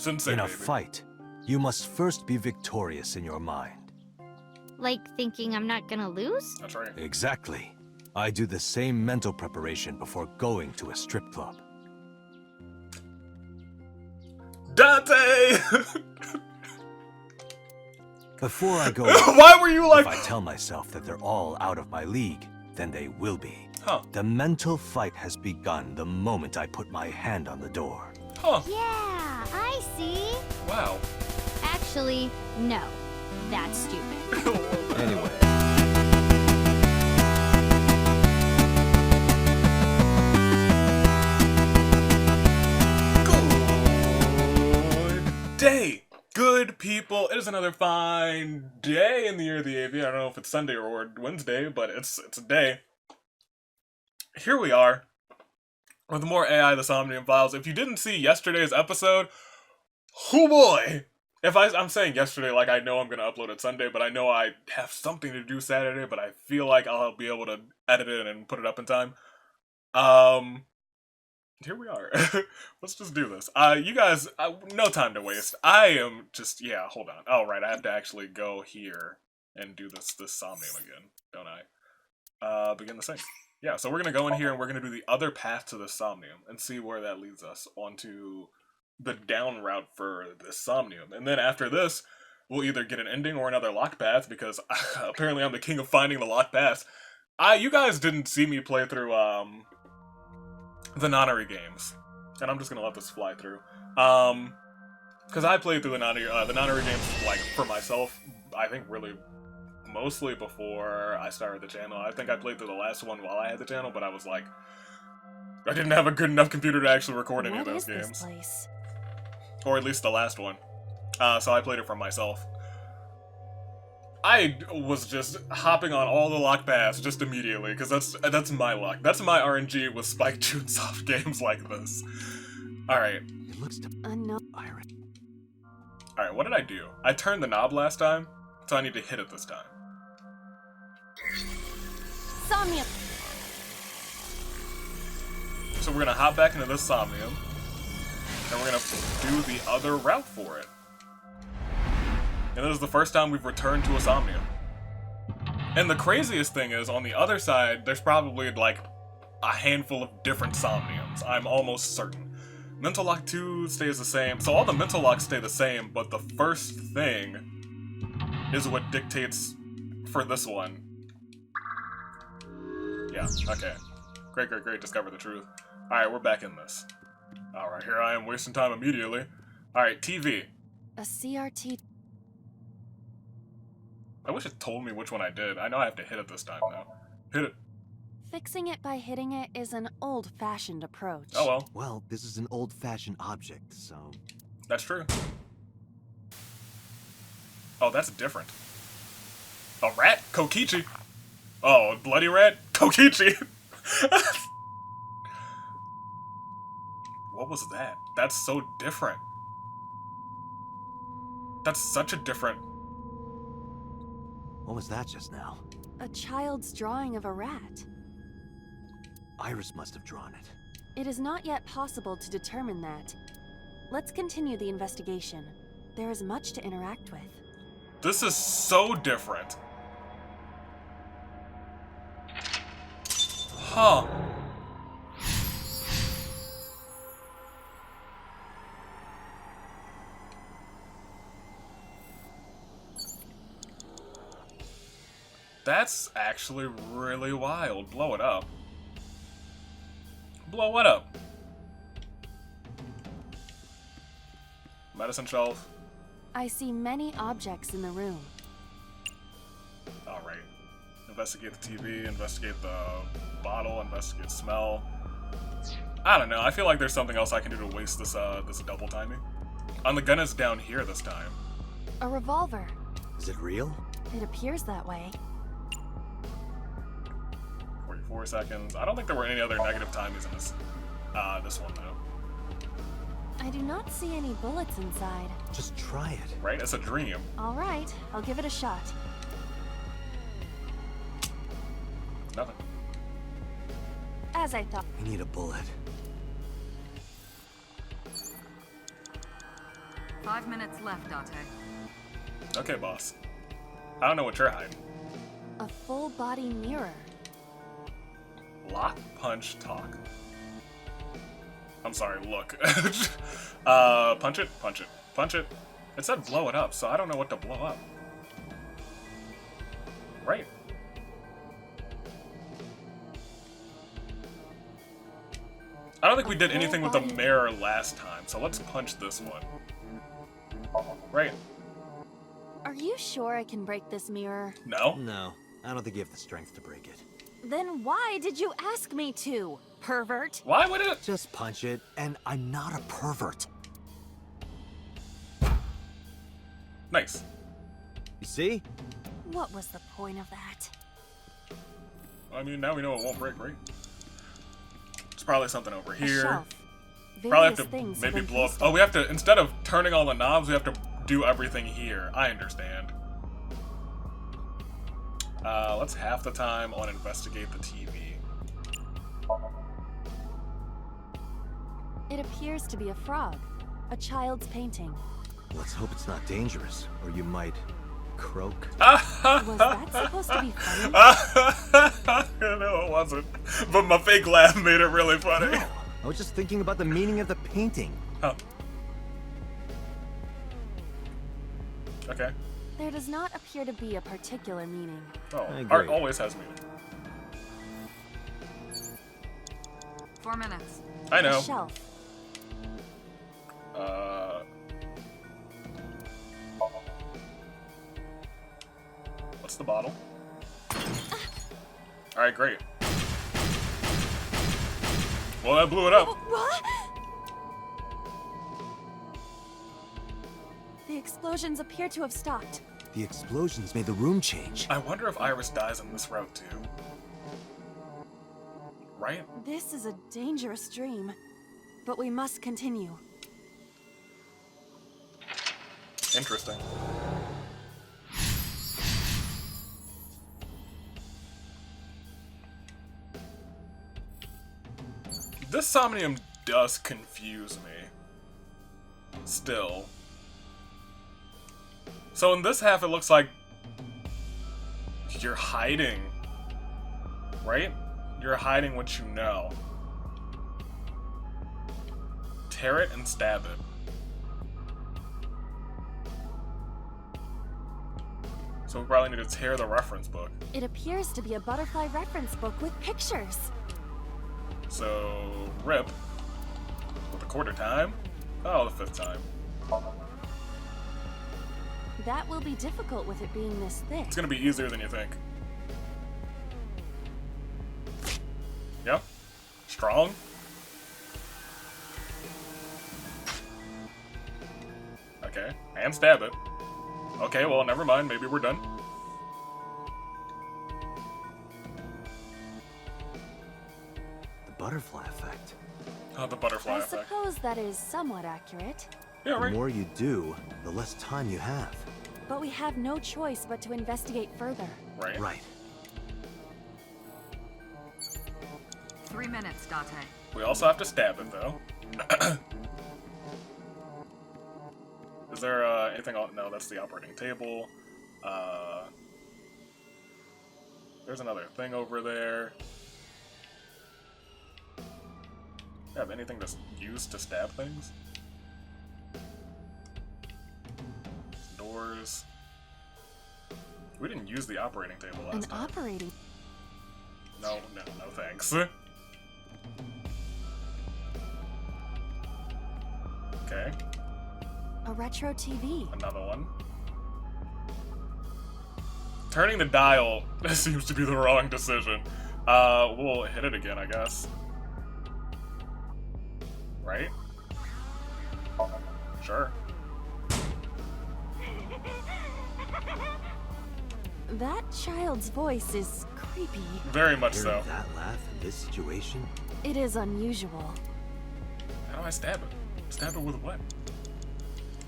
Sensei, In a baby. fight, you must first be victorious in your mind. Like thinking I'm not gonna lose? That's right. Exactly. I do the same mental preparation before going to a strip club. Dante! Before I go, Why were you like... if I tell myself that they're all out of my league, then they will be. Huh. The mental fight has begun the moment I put my hand on the door. Huh. Yeah, I see. Wow. Actually, no. That's stupid. Anyway, Good day, good people. It is another fine day in the year of the AV. I don't know if it's Sunday or Wednesday, but it's a day. Here we are with more AI the Somnium Files. If you didn't see yesterday's episode, oh boy! If I'm saying yesterday, like I know I'm gonna upload it Sunday, but I know I have something to do Saturday, but I feel like I'll be able to edit it and put it up in time. Here we are. Let's just do this. You guys, no time to waste. I am just, yeah, hold on. Oh, right, I have to actually go here and do this Somnium again, don't I? Begin the thing. Yeah, so we're gonna go in here and we're gonna do the other path to the Somnium and see where that leads us onto the down route for the Somnium. And then after this, we'll either get an ending or another lock path, because apparently I'm the king of finding the lock paths. You guys didn't see me play through, the Nonary games. And I'm just gonna let this fly through. Because I played through the Nonary games, like, for myself, I think really mostly before I started the channel. I think I played through the last one while I had the channel, but I was like, I didn't have a good enough computer to actually record any of those games. This place? Or at least the last one. So I played it for myself. I was just hopping on all the lock paths just immediately, because that's my luck. That's my RNG with Spike Chunsoft games like this. Alright. it looks to No. Iris. Alright, what did I do? I turned the knob last time, so I need to hit it this time. Somnium. So we're gonna hop back into this Somnium, and we're gonna do the other route for it. And this is the first time we've returned to a Somnium. And the craziest thing is, on the other side, there's probably like a handful of different Somniums. I'm almost certain. Mental Lock 2 stays the same. So all the Mental Locks stay the same, but the first thing is what dictates for this one. Yeah, okay. Great, discover the truth. Alright, we're back in this. Alright, here I am wasting time immediately. Alright, TV. A CRT. I wish it told me which one I did. I know I have to hit it this time, though. Hit it. Fixing it by hitting it is an old-fashioned approach. Oh well, Well, this is an old-fashioned object, so... that's true. Oh, that's different. A rat? Kokichi. Oh, a bloody rat? Kokichi. What was that? That's so different. That's such a different... What was that just now? A child's drawing of a rat. Iris must have drawn it. It is not yet possible to determine that. Let's continue the investigation. There is much to interact with. This is so different. Huh. That's actually really wild. Blow it up. Blow it up. Medicine shelf. I see many objects in the room. Alright. Investigate the TV, investigate the bottle, investigate smell. I don't know, I feel like there's something else I can do to waste this this double timing. And the gun is down here this time. A revolver. Is it real? It appears that way. 44 seconds. I don't think there were any other negative timings in this this one though. I do not see any bullets inside. Just try it. Right? It's a dream. All right, I'll give it a shot. Nothing. As I thought. I need a bullet. 5 minutes left, Date. Okay, boss. I don't know what you're hiding. A full body mirror. Lock, punch, talk. I'm sorry, look. Punch it, punch it, punch it. It said blow it up, so I don't know what to blow up. Right. I don't think we did anything with the mirror last time, so let's punch this one. Right. Are you sure I can break this mirror? No? No, I don't think you have the strength to break it. Then why did you ask me to, pervert? Why would it? Just punch it, and I'm not a pervert. Nice. You see? What was the point of that? I mean, now we know it won't break, right? It's probably something over A here. shelf. Probably have Various to things maybe have been blow up. placed Oh, we have to, instead of turning all the knobs, we have to do everything here. I understand. Let's half the time on investigate the TV. It appears to be a frog. A child's painting. Let's hope it's not dangerous, or you might croak. Was that supposed to be funny? No, it wasn't. But my fake laugh made it really funny. No, I was just thinking about the meaning of the painting. Oh. Okay. There does not appear to be a particular meaning. Oh, I agree. art always has meaning. 4 minutes. I know. A shelf. What's the bottle? Alright, great. Well, that blew it up. What? The explosions appear to have stopped. The explosions made the room change. I wonder if Iris dies on this route too. Right? This is a dangerous dream, but we must continue. Interesting. This Somnium does confuse me. Still. So in this half it looks like you're hiding. Right? You're hiding what you know. Tear it and stab it. So we probably need to tear the reference book. It appears to be a butterfly reference book with pictures. So, rip. With a quarter time? Oh, the 5th time. That will be difficult with it being this thick. It's gonna be easier than you think. Yep. Strong. Okay. And stab it. Okay, well, never mind. Maybe we're done. The butterfly effect. Oh, the butterfly I effect. suppose that is somewhat accurate. Yeah, The right. more you do, the less time you have. But we have no choice but to investigate further. Right. Right. 3 minutes, Date. We also have to stab it, though. Is there anything on? No, that's the operating table. There's another thing over there. Have anything to use to stab things? Doors. We didn't use the operating table An last time. operating. No, thanks. Okay, A retro TV. another one. Turning the dial seems to be the wrong decision. We'll hit it again, I guess. Right? Sure. That child's voice is creepy. Very much so. Hearing that laugh in this situation? It is unusual. How do I stab it? Stab it with what?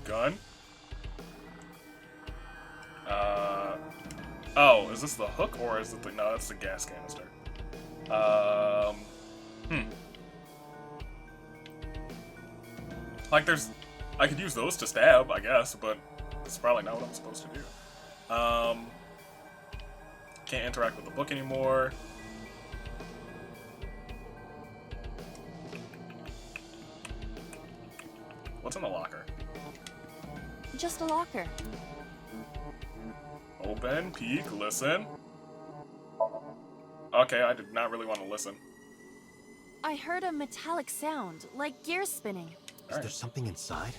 Gun? Oh, is this the hook or is it the... No, that's the gas canister. Like there's... I could use those to stab, I guess, but it's probably not what I'm supposed to do. Can't interact with the book anymore. What's in the locker? Just a locker. Open, peek, listen. Okay, I did not really want to listen. I heard a metallic sound, like gears spinning. Is there something inside?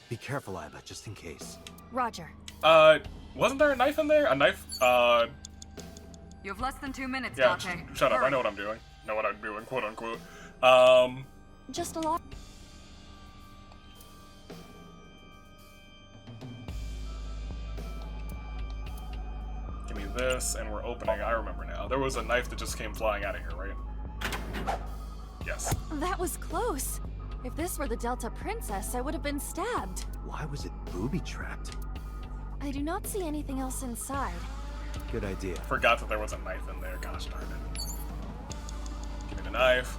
Be careful, Iba, just in case. Roger. Wasn't there a knife in there? A knife, You have less than 2 minutes, yeah, Date. shut up, I Hurry. know what I'm doing. Know what I'm doing, quote unquote. Just a locker. Give me this, and we're opening, I remember now. There was a knife that just came flying out of here, right? Yes. That was close. If this were the Delta Princess, I would have been stabbed. Why was it booby-trapped? I do not see anything else inside. Good idea. Forgot that there was a knife in there, gosh darn it. Give me the knife.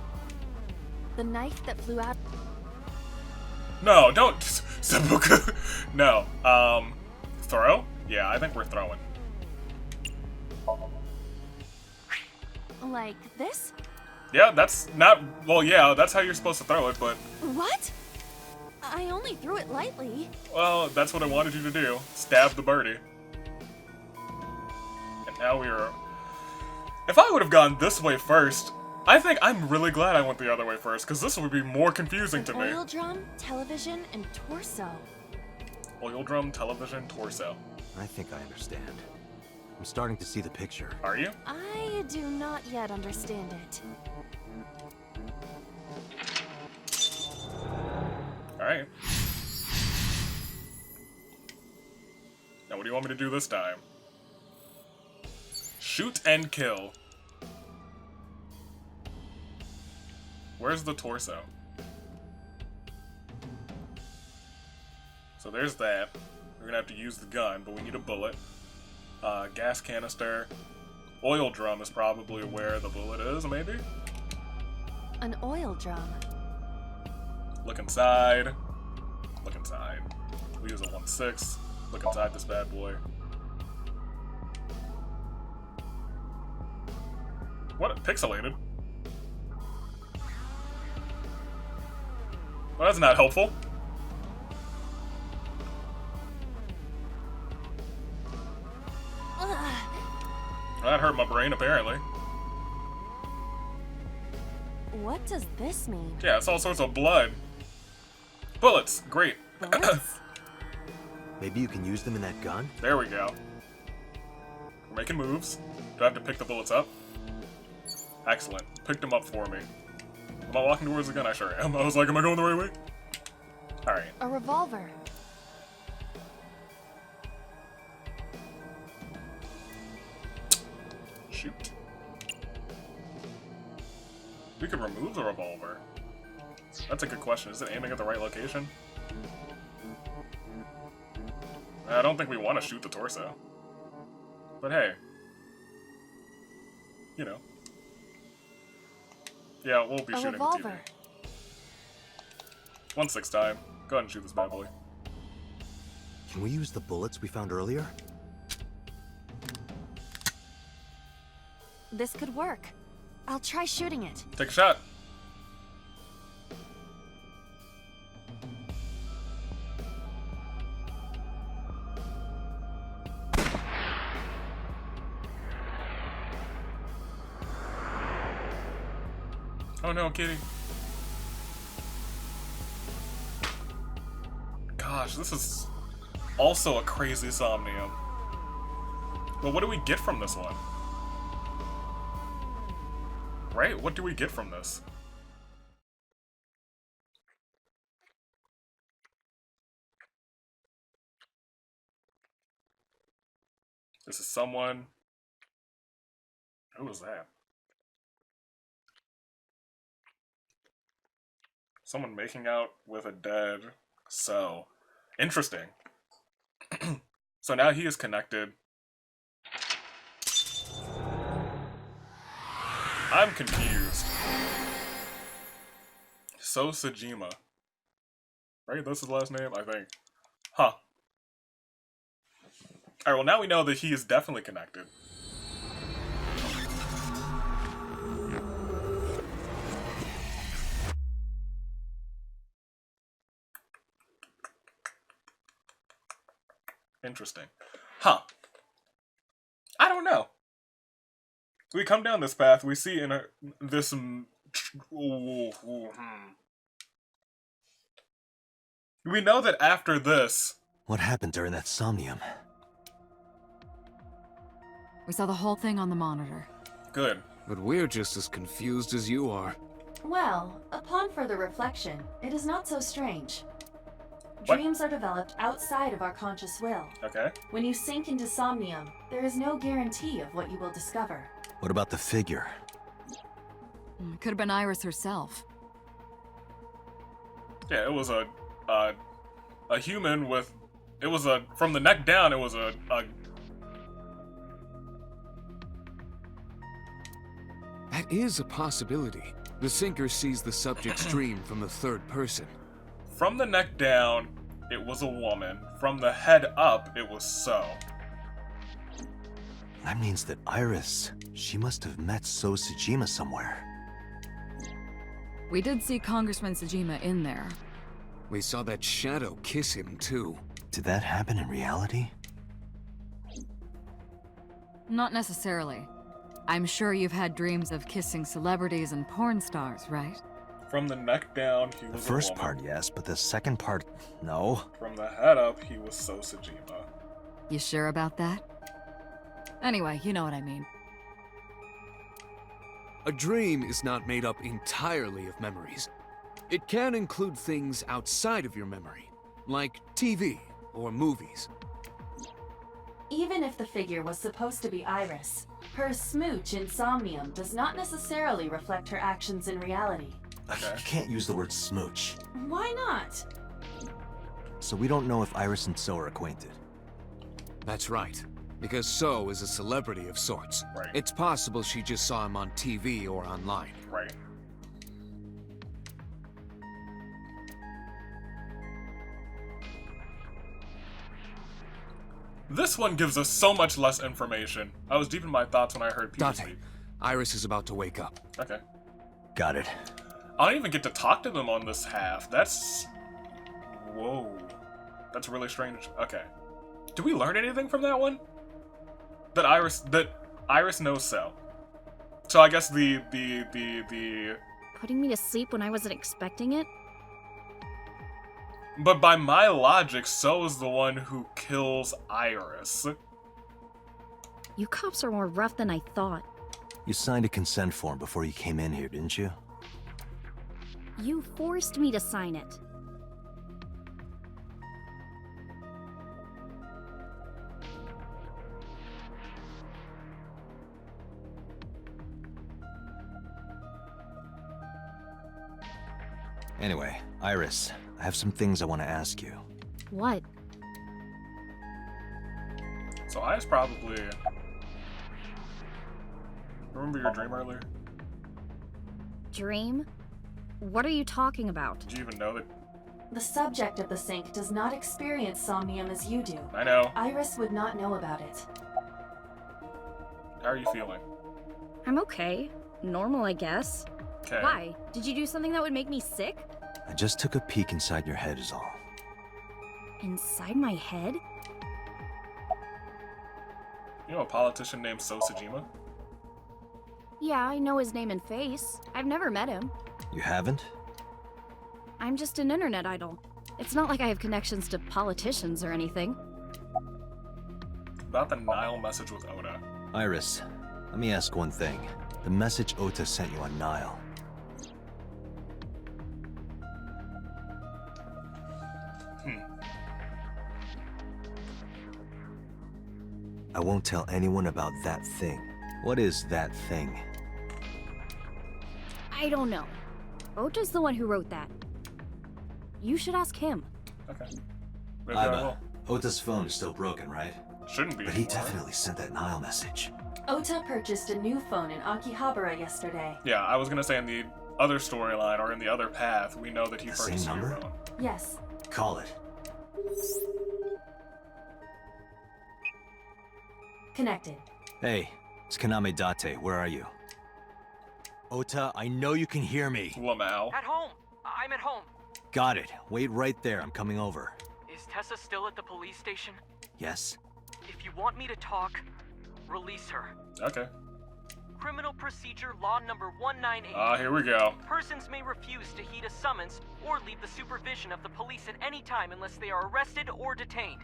The knife that flew out. No, don't, Sabuka. No, throw? Yeah, I think we're throwing. Like this? Yeah, that's not, well, yeah, that's how you're supposed to throw it, but, What? I only threw it lightly. well, that's what I wanted you to do. Stab the birdie. And now we are... If I would have gone this way first, I think I'm really glad I went the other way first, because this would be more confusing to me. Oil drum, television, and torso. Oil drum, television, torso. I think I understand. I'm starting to see the picture. Are you? I do not yet understand it. Alright. Now what do you want me to do this time? Shoot and kill. Where's the torso? So there's that. We're gonna have to use the gun, but we need a bullet. Gas canister. Oil drum is probably where the bullet is, maybe? An oil drum. Look inside. Look inside. We use a 1.6. Look inside this bad boy. What? Pixelated? Well, that's not helpful. Ugh. Well, that hurt my brain, apparently. What does this mean? Yeah, it's all sorts of blood. Bullets! Great. Bullets? Maybe you can use them in that gun? There we go. We're making moves. Do I have to pick the bullets up? Excellent. Picked them up for me. Am I walking towards the gun? I sure am. I was like, am I going the right way? Alright. A revolver. Shoot. We could remove the revolver. That's a good question. Is it aiming at the right location? I don't think we want to shoot the torso. But hey. You know. Yeah, we'll be A shooting revolver. the TV. 1/6 time. Go ahead and shoot this bad boy. Can we use the bullets we found earlier? This could work. I'll try shooting it. Take a shot. Oh no, kitty. Gosh, this is also a crazy Somnium. But what do we get from this one? Right? What do we get from this? This is someone... Who was that? Someone making out with a dead. So, interesting. So now he is connected. I'm confused. So Sajima. Right? That's his last name, I think. Huh. Alright, well now we know that he is definitely connected. Interesting. Huh. I don't know. We come down this path, we see in this... We know that after this... What happened during that Somnium? We saw the whole thing on the monitor. Good. But we're just as confused as you are. Well, upon further reflection, it is not so strange. What? Dreams are developed outside of our conscious will. Okay. When you sink into Somnium, there is no guarantee of what you will discover. What about the figure? It could have been Iris herself. Yeah, it was a human with... It was a... From the neck down, it was a That is a possibility. The sinker sees the subject's dream from the third person. From the neck down, it was a woman. From the head up, it was So. That means that Iris, she must have met So Tsujima somewhere. We did see Congressman Tsujima in there. We saw that shadow kiss him, too. Did that happen in reality? Not necessarily. I'm sure you've had dreams of kissing celebrities and porn stars, right? From the neck down, he was The first a woman. part, yes, but the second part, no. From the head up, he was So Tsujima. You sure about that? Anyway, you know what I mean. A dream is not made up entirely of memories. It can include things outside of your memory, like TV or movies. Even if the figure was supposed to be Iris, her smooch in Somnium does not necessarily reflect her actions in reality. Okay. You can't use the word smooch. Why not? So we don't know if Iris and So are acquainted. That's right. Because So is a celebrity of sorts. Right. It's possible she just saw him on TV or online. Right. This one gives us so much less information. I was deep in my thoughts when I heard Peter Date, speak. Iris is about to wake up. Okay. Got it. I don't even get to talk to them on this half. That's... Whoa. That's really strange. Okay. Did we learn anything from that one? That Iris knows So. So I guess the Putting me to sleep when I wasn't expecting it? But by my logic, So is the one who kills Iris. You cops are more rough than I thought. You signed a consent form before you came in here, didn't you? You forced me to sign it. Anyway, Iris, I have some things I want to ask you. What? So Iris probably... Remember your dream earlier? Dream? What are you talking about? Did you even know that? The subject of the sink does not experience Somnium as you do. I know. Iris would not know about it. How are you feeling? I'm okay. Normal, I guess. Okay. Why? Did you do something that would make me sick? I just took a peek inside your head is all. Inside my head? You know a politician named So Tsujima? Yeah, I know his name and face. I've never met him. You haven't? I'm just an internet idol. It's not like I have connections to politicians or anything. About the Nile message with Oda. Iris, let me ask one thing. The message Ota sent you on Nile. I won't tell anyone about that thing. What is that thing? I don't know. Ota's the one who wrote that. You should ask him. Okay. Maybe I will. Ota's phone is still broken, right? Shouldn't be But he anymore. definitely sent that Nile message. Ota purchased a new phone in Akihabara yesterday. Yeah, I was gonna say in the other storyline or in the other path, we know that he The purchased same a new number? phone. Yes, Call it. Connected. Hey, it's Kaname Date. Where are you? Ota, I know you can hear me. Lamau. At home. I'm at home. Got it. Wait right there. I'm coming over. Is Tessa still at the police station? Yes? If you want me to talk, release her. Okay. Criminal Procedure Law number 198. Here we go. Persons may refuse to heed a summons or leave the supervision of the police at any time unless they are arrested or detained.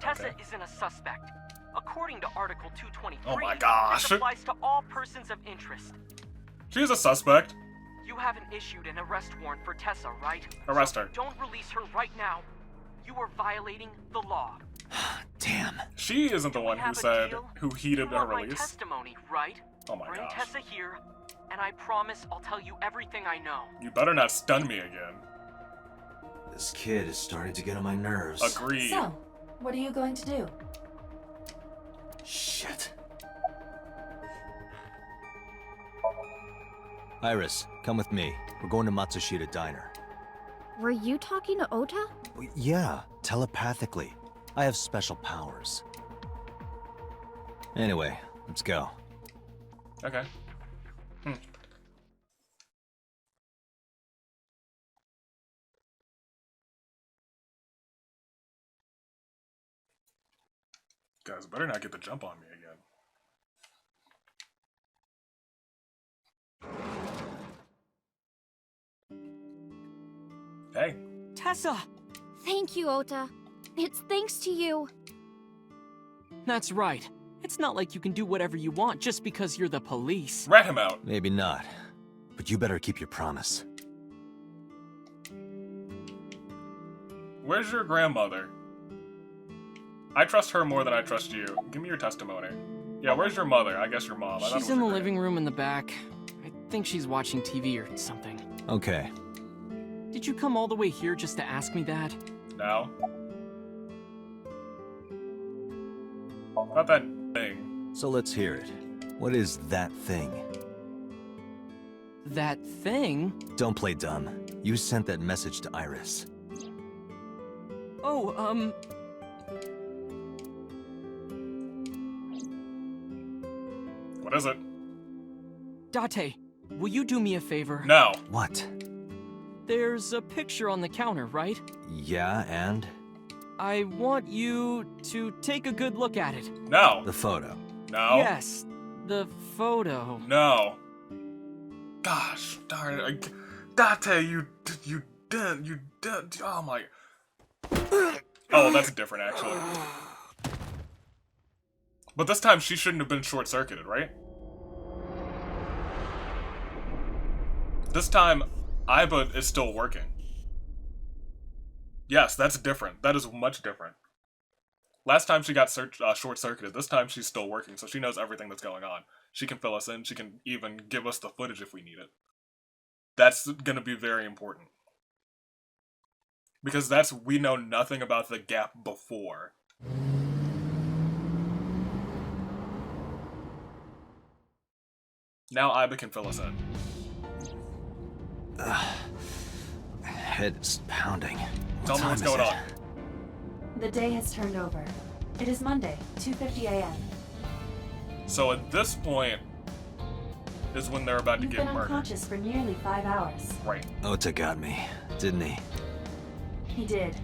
Tessa Okay. isn't a suspect. According to Article 223, Oh my gosh. this applies to all persons of interest. She's a suspect. You haven't issued an arrest warrant for Tessa, right? Arrest So her. don't release her right now. You are violating the law. Damn. She isn't the We one who have a said, deal? who heeded You her want my release. testimony, right? Oh my Bring gosh. Tessa here, and I promise I'll tell you everything I know. You better not stun me again. This kid is starting to get on my nerves. Agreed. So, what are you going to do? Shit. Iris, come with me. We're going to Matsushita Diner. Were you talking to Ota? Yeah, telepathically. I have special powers. Anyway, let's go. Okay. Guys, better not get the jump on me again. Hey. Tessa! Thank you, Ota. It's thanks to you. That's right. It's not like you can do whatever you want just because you're the police. Rat him out. Maybe not. But you better keep your promise. Where's your grandmother? I trust her more than I trust you. Give me your testimony. Yeah, where's your mother? I guess your mom. I thought it She's was in the your living room in the back. I think she's watching TV or something. Okay. Did you come all the way here just to ask me that? Now. About that thing. So let's hear it. What is that thing? That thing? Don't play dumb. You sent that message to Iris. Oh, What is it? Date, will you do me a favor? No. What? There's a picture on the counter, right? Yeah, and? I want you to take a good look at it. No. The photo. No. Yes, the photo. No. Gosh darn it. Date, you didn't. Oh my. Oh, that's different actually. But this time she shouldn't have been short-circuited, right? This time, Iba is still working. Yes, that's different. That is much different. Last time she got short-circuited. This time she's still working, so she knows everything that's going on. She can fill us in. She can even give us the footage if we need it. That's gonna be very important. Because we know nothing about the gap before. Now Iba can fill us in. Head is pounding. Tell me what's going on. The day has turned over. It is Monday, 2:50 a.m. So at this point is when they're about to You've get been murdered. unconscious for nearly 5 hours. Right. Ota got me, didn't he? He did.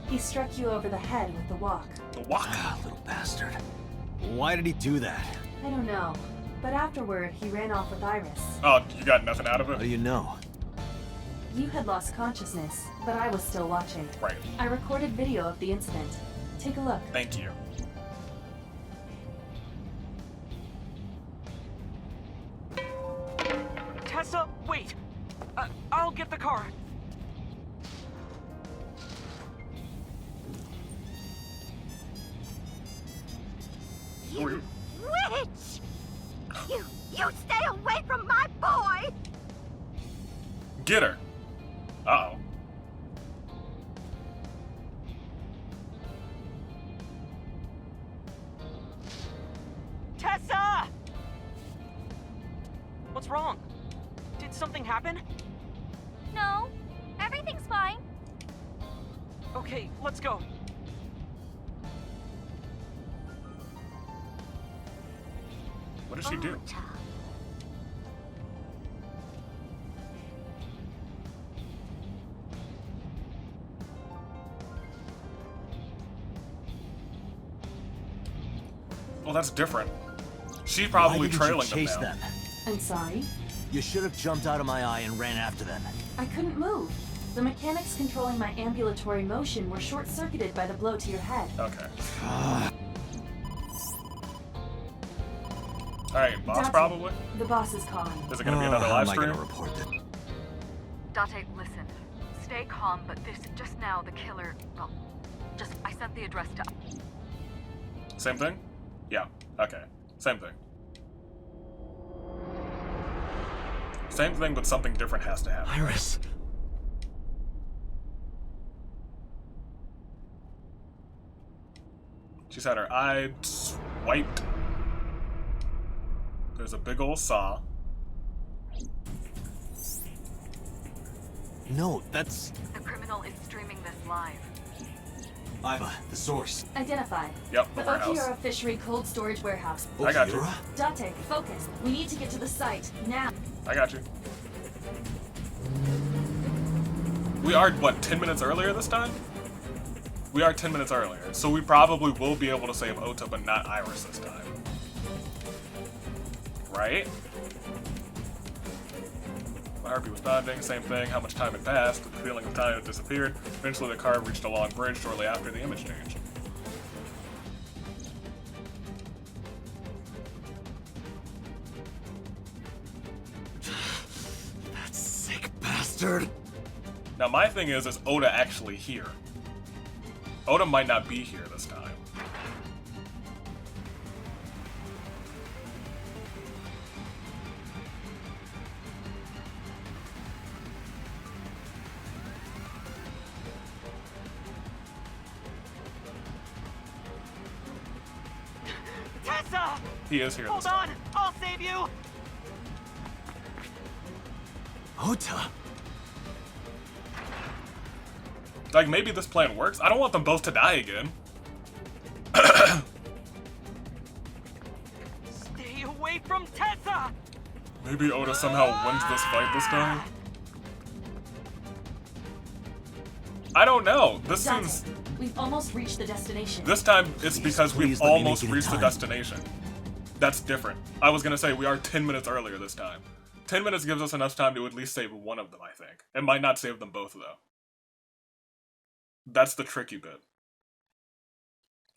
He struck you over the head with the walk. The walk. Ah, little bastard. Why did he do that? I don't know, but afterward he ran off with Iris. Oh, you got nothing out of How do it? you know? You had lost consciousness, but I was still watching. Right. I recorded video of the incident. Take a look. Thank you. Tessa, wait! I'll get the car. You Witch! You stay away from my boy! get her. Uh-oh. Tessa! What's wrong? Did something happen? No, everything's fine. Okay, let's go. What does she do? Ota. Well, that's different. She's Why probably didn't you trailing them chase now. them? I'm sorry. You should have jumped out of my eye and ran after them. I couldn't move. The mechanics controlling my ambulatory motion were short-circuited by the blow to your head. Okay. Alright, boss Dante, probably? The boss is calling. Is it gonna be another How live am I stream? gonna report this? Date, listen. Stay calm, but just now the killer, well, I sent the address to... Same thing? Yeah. Okay. Same thing. Same thing, but something different has to happen. Iris. She's had her eye swiped. There's a big old saw. No, that's The criminal is streaming this live. Iva, the source. Identified. Yep, the The warehouse. Okiura Fishery Cold Storage Warehouse. I got you. Okiura? Date, focus. We need to get to the site, now. I got you. We are, what, 10 minutes earlier this time? We are 10 minutes earlier, so we probably will be able to save Ota, but not Iris this time. Right? My heartbeat was pounding, same thing, how much time had passed, the feeling of time had disappeared. Eventually the car reached a long bridge shortly after the image change. That sick bastard. Now my thing is Ota actually here? Ota might not be here this time. Tessa! He is here Hold this time. on! I'll save you! Ota. Like, maybe this plan works? I don't want them both to die again. Stay away from Tessa! Maybe Ota somehow wins this fight this time? I don't know. This Dante, seems... we've almost reached the destination. This time it's Please, because we've please let me almost make it in reached the time. destination. That's different. I was gonna say we are 10 minutes earlier this time. 10 minutes gives us enough time to at least save one of them, I think. It might not save them both, though. That's the tricky bit.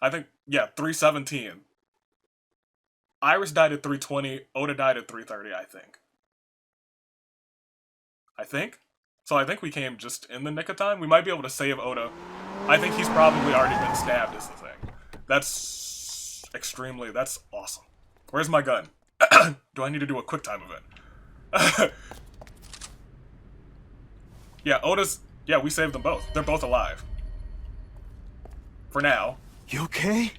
I think, yeah, 3:17. Iris died at 3:20, Ota died at 3:30, I think. So I think we came just in the nick of time. We might be able to save Ota. I think he's probably already been stabbed is the thing. That's extremely, that's awesome. Where's my gun? Do I need to do a quick time event? Yeah, yeah, we saved them both. They're both alive. For now. You okay?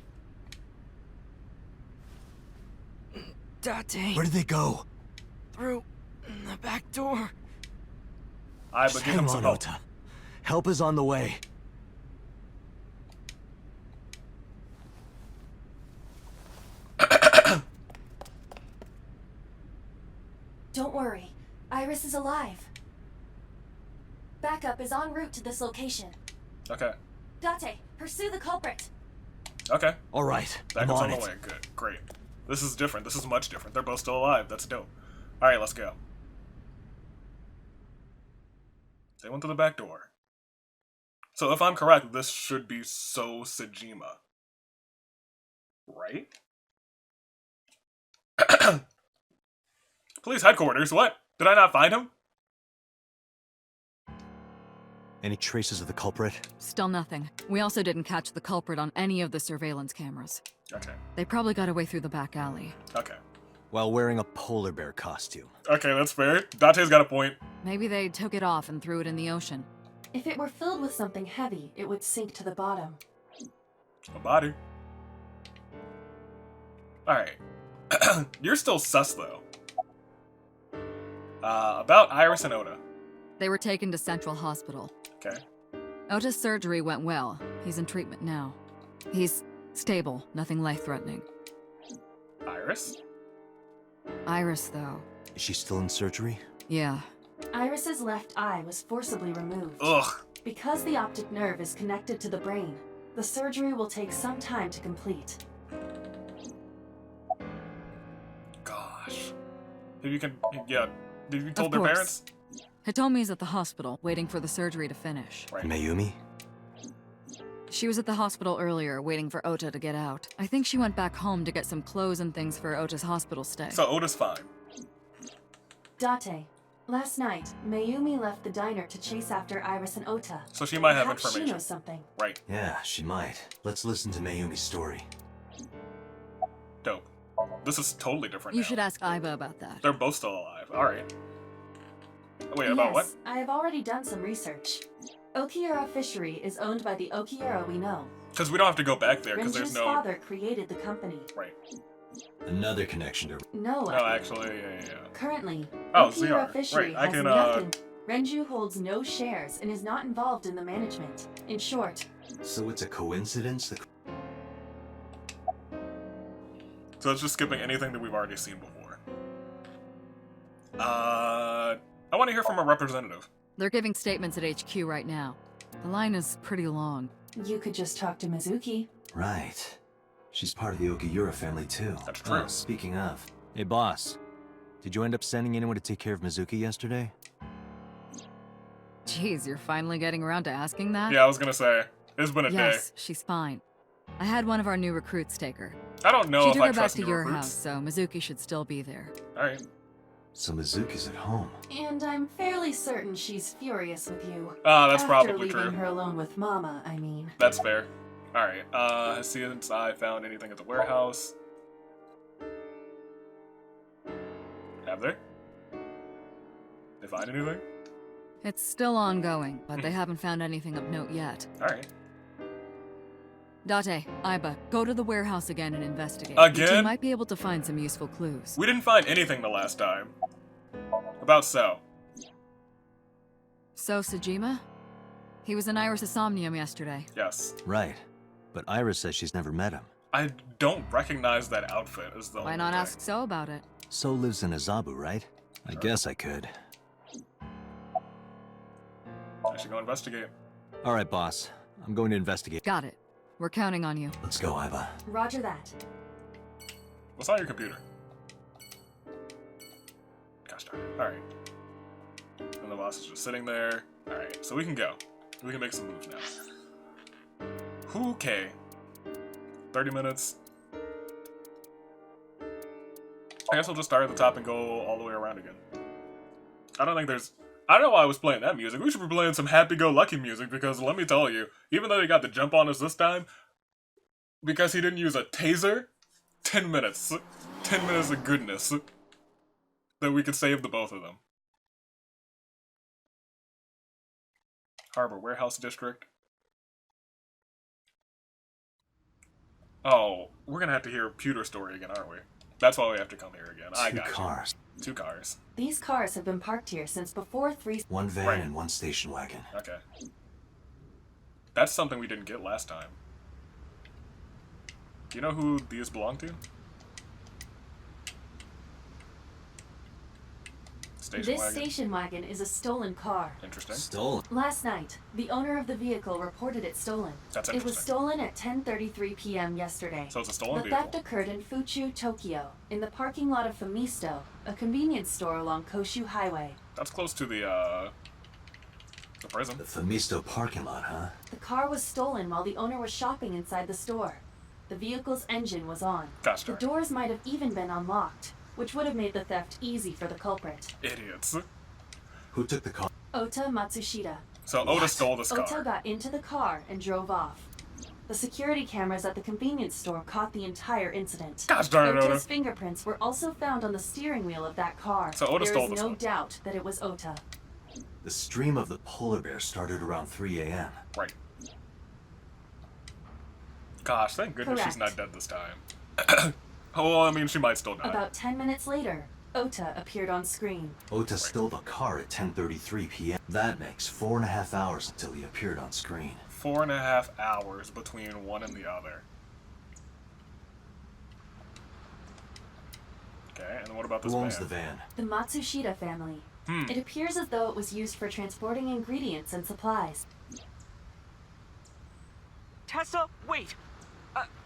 Date, Where did they go? through the back door. I Just but give hang him some on, help. Ota. Help is on the way. Don't worry. Iris is alive. Backup is en route to this location. Okay. Date, pursue the culprit. Okay. All right, I'm Backup's on on it. the way. Good. Great. This is different. This is much different. They're both still alive. That's dope. Alright, let's go. They went to the back door. So if I'm correct, this should be So Sejima. Right? Police headquarters, what? Did I not find him? Any traces of the culprit? Still nothing. We also didn't catch the culprit on any of the surveillance cameras. Okay. They probably got away through the back alley. Okay. While wearing a polar bear costume. Okay, that's fair. Dante's got a point. Maybe they took it off and threw it in the ocean. If it were filled with something heavy, it would sink to the bottom. A body. Alright. You're still sus, though. About Iris and Ota. They were taken to Central Hospital. Okay. Ota's surgery went well. He's in treatment now. He's stable, nothing life-threatening. Iris? Iris, though. Is she still in surgery? Yeah. Iris's left eye was forcibly removed. Ugh. Because the optic nerve is connected to the brain, the surgery will take some time to complete. Gosh. If you can, yeah. Did you told Of their course. parents? Hitomi's at the hospital, waiting for the surgery to finish. Right. Mayumi? She was at the hospital earlier, waiting for Ota to get out. I think she went back home to get some clothes and things for Ota's hospital stay. So Ota's fine. Date, last night, Mayumi left the diner to chase after Iris and Ota. So she might have Perhaps information. she knows something. Right. Yeah, she might. Let's listen to Mayumi's story. Dope. This is totally different You now. should ask Aiba about that. They're both still alive. Alright. Wait, about what? Yes, I have already done some research. Okiura Fishery is owned by the Okiura we know. Because we don't have to go back there, because there's Renju's no... father created the company. Right. Another connection to... No, No, actually, yeah. currently, Oh, Okiura ZR. Fishery Right, I has can, nothing. Renju holds no shares and is not involved in the management. In short, So it's a coincidence that... So it's just skipping anything that we've already seen before. I want to hear from a representative. They're giving statements at HQ right now. The line is pretty long. you could just talk to Mizuki. Right. She's part of the Okiura family, too. That's true. Oh, speaking of... Hey, boss. Did you end up sending anyone to take care of Mizuki yesterday? Jeez, you're finally getting around to asking that? Yeah, I was gonna say, it's been a Yes, she's fine. I had one of our new recruits take her. day. I don't know She if took I her back trust to new your recruits. house, so Mizuki should still be there. Alright. So Mizuki's at home. And I'm fairly certain she's furious with you. That's After probably leaving true. her alone with Mama, I mean. That's fair. Alright, since I found anything at the warehouse. Have they? They find anything? It's still ongoing, but they haven't found anything of note yet. Alright. Date, Aiba, go to the warehouse again and investigate. You Again? might be able to find some useful clues. We didn't find anything the last time. About So. So, Sejima? He was in Iris' Somnium yesterday. Yes. Right. But Iris says she's never met him. I don't recognize that outfit as the Why only not thing. ask So about it? So lives in Azabu, right? I guess I could. I should go investigate. Alright, boss. I'm going to investigate. Got it. We're counting on you. Let's go, Aiba. Roger that. What's on your computer? Gosh darn it. Alright. And the boss is just sitting there. Alright, so we can go. We can make some moves now. Okay. 30 minutes. I guess we'll just start at the top and go all the way around again. I don't know why I was playing that music. We should be playing some happy-go-lucky music because let me tell you, even though he got the jump on us this time, because he didn't use a taser, 10 minutes. 10 minutes of goodness that we could save the both of them. Harbor Warehouse District. Oh, we're gonna have to hear a pewter story again, aren't we? That's why we have to come here again. I Two got cars. you. 2 cars. These cars have been parked here since before 3... One van Right. and one station wagon. Okay. That's something we didn't get last time. Do you know who these belong to? Station This wagon. station wagon is a stolen car. Interesting. Stolen. Last night, the owner of the vehicle reported it stolen. That's It was interesting. stolen at 10:33 p.m. yesterday. So it's a stolen The vehicle. theft occurred in Fuchu, Tokyo, in the parking lot of Famisto, a convenience store along Koshu Highway. That's close to the prison. The Famisto parking lot, huh? The car was stolen while the owner was shopping inside the store. The vehicle's engine was on. Gosh The darn it. doors might have even been unlocked, which would have made the theft easy for the culprit. Idiots. Who took the car? Ota Matsushita. So Oda stole this Ota car. got into the car and drove off. The security cameras at the convenience store caught the entire incident. Gosh darn it, Oda. Ota's fingerprints were also found on the steering wheel of that car. So Oda There stole is this no one. doubt that it was Ota. The stream of the polar bear started around 3 a.m. Right. Gosh, thank goodness she's Correct. not dead this time. Oh, well, I mean, she might still die. About 10 minutes later, Ota appeared on screen. Ota stole the car at 10:33 p.m. That makes 4.5 hours until he appeared on screen. 4.5 hours between one and the other. Okay, and what about this Who owns van? the van? The Matsushita family. It appears as though it was used for transporting ingredients and supplies. Tessa, wait!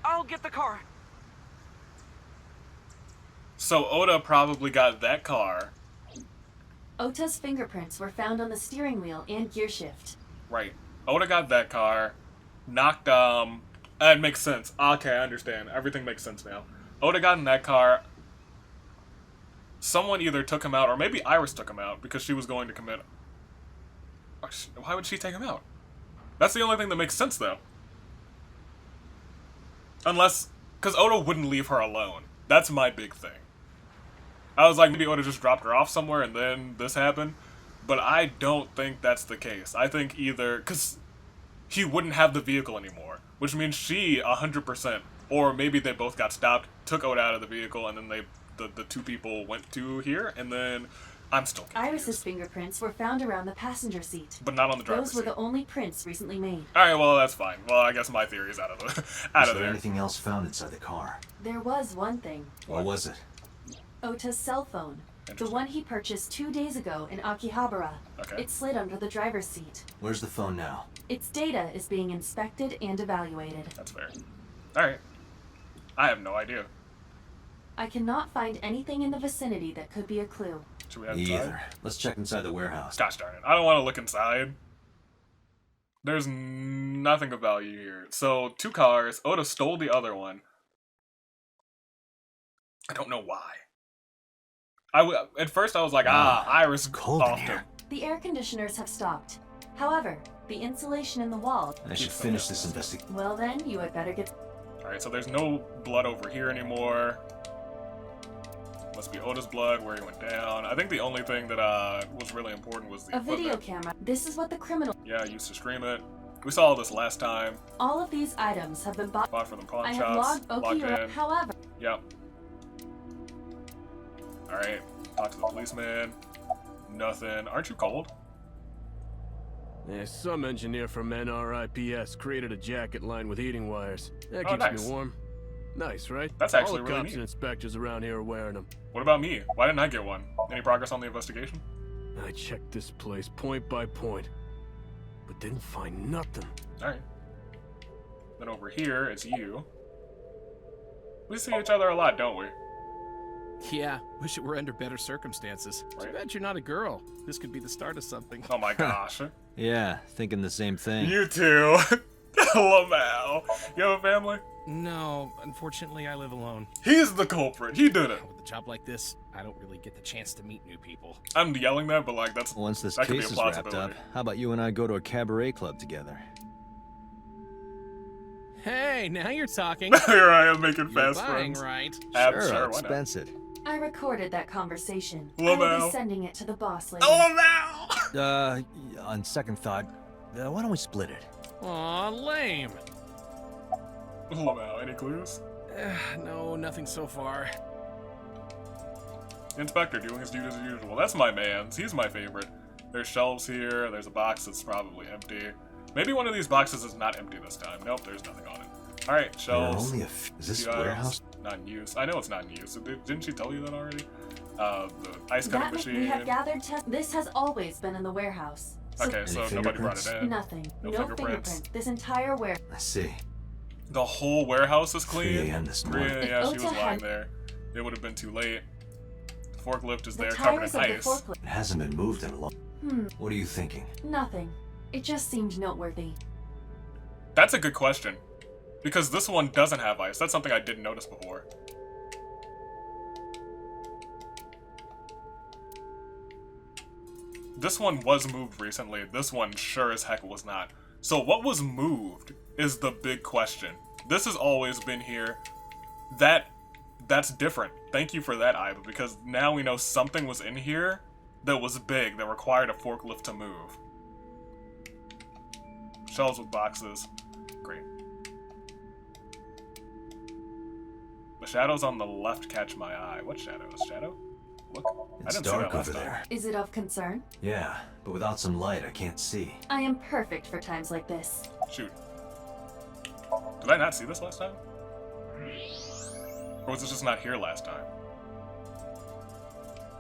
I'll get the car. So Ota probably got that car. Ota's fingerprints were found on the steering wheel and gearshift. Right. Ota got that car. Knocked, it makes sense. Okay, I understand. Everything makes sense now. Ota got in that car. Someone either took him out, or maybe Iris took him out, because she was going to commit... Why would she take him out? That's the only thing that makes sense, though. Unless... Because Ota wouldn't leave her alone. That's my big thing. I was like, maybe Ota just dropped her off somewhere and then this happened. But I don't think that's the case. I think either... Because he wouldn't have the vehicle anymore. Which means she, 100%, or maybe they both got stopped, took Ota out of the vehicle, and then the two people went to here, and then... I'm still confused. Iris's fingerprints were found around the passenger seat. But not on the driver's Those were seat. the only prints recently made. Alright, well, that's fine. Well, I guess my theory is out of the out Is of there there. anything else found inside the car? There was one thing. What was it? Ota's cell phone. The Interesting. one he purchased 2 days ago in Akihabara. Okay. It slid under the driver's seat. Where's the phone now? Its data is being inspected and evaluated. That's fair. Alright. I have no idea. I cannot find anything in the vicinity that could be a clue. Should we have Me inside? either. Let's check inside the warehouse. Gosh darn it. I don't want to look inside. There's nothing of value here. So, 2 cars. Ota stole the other one. I don't know why. At first I was like, Iris cold in offed here. him. The air conditioners have stopped. However, the insulation in the wall... I should finish this investigation. Well then, you had better get... Alright, so there's no blood over here anymore. Must be Ota's blood where he went down. I think the only thing that was really important was the A video equipment. camera. This is what the criminal... Yeah, I used to stream it. We saw this last time. All of these items have been bought... Bought from the pawn I have shops. logged Logged Oki... in. However... Yep. Alright, talk to the policeman. Nothing. Aren't you cold? Yeah, some engineer from NRIPS created a jacket lined with heating wires. That Oh, keeps nice. me warm. Nice, right? That's actually All the really cops neat. and inspectors around here are wearing them. What about me? Why didn't I get one? Any progress on the investigation? I checked this place point by point, but didn't find nothing. Alright. Then over here, it's you. We see each other a lot, don't we? Yeah, wish it were under better circumstances. Too Right. bad you're not a girl. This could be the start of something. Oh my gosh. Yeah, thinking the same thing. You too. LaMau. You have a family? No, unfortunately, I live alone. He's the culprit. He did it. With a job like this, I don't really get the chance to meet new people. I'm yelling that, but like that's Once this that could be case a is wrapped up, possibility. how about you and I go to a cabaret club together? Hey, now you're talking. Here I am making You're fast buying, friends. right? Sure, I'll why not? expense it. I recorded that conversation. I LaMau. will be sending it to the boss later. LaMau! On second thought, why don't we split it? Aw, lame. LaMau, any clues? No, nothing so far. Inspector doing his duties as usual. That's my man's. He's my favorite. There's shelves here. There's a box that's probably empty. Maybe one of these boxes is not empty this time. Nope, there's nothing on it. Alright, There are shelves. only is this few items. warehouse? Not in use. I know it's not in use. Didn't she tell you that already? The ice cutting That machine. we have gathered this has always been in the warehouse. So Okay, so Any nobody brought fingerprints? it in. nothing. No No fingerprints. fingerprint. This entire warehouse. I see. The whole warehouse is 3 clean. a.m. this 3 morning. yeah, she If was Ota lying had- there. It would have been too late. The forklift is The there covered tires in of the ice. forklift. It hasn't been moved in a long... What are you thinking? Nothing. It just seemed noteworthy. That's a good question. Because this one doesn't have ice. That's something I didn't notice before. This one was moved recently. This one sure as heck was not. So what was moved is the big question. This has always been here. That's different. Thank you for that, Iva, because now we know something was in here that was big, that required a forklift to move. Shelves with boxes. Great. The shadows on the left catch my eye. What shadows? Shadow? Look, I It's didn't see that dark last over time. there. Is it of concern? Yeah, but without some light, I can't see. I am perfect for times like this. Shoot. Did I not see this last time? Or was it just not here last time?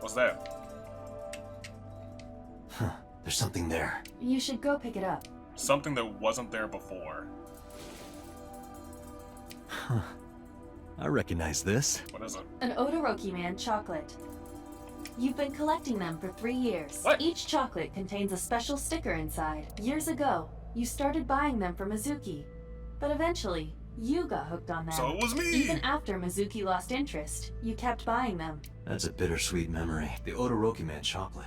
What's that? Huh, there's something there. You should go pick it up. Something that wasn't there before. Huh. I recognize this. What is it? An Odoroki Man chocolate. You've been collecting them for 3 years. What? Each chocolate contains a special sticker inside. Years ago, you started buying them for MIZUKI. But eventually, you got hooked on them. So it was me! Even after MIZUKI lost interest, you kept buying them. That's a bittersweet memory. The Odoroki Man chocolate.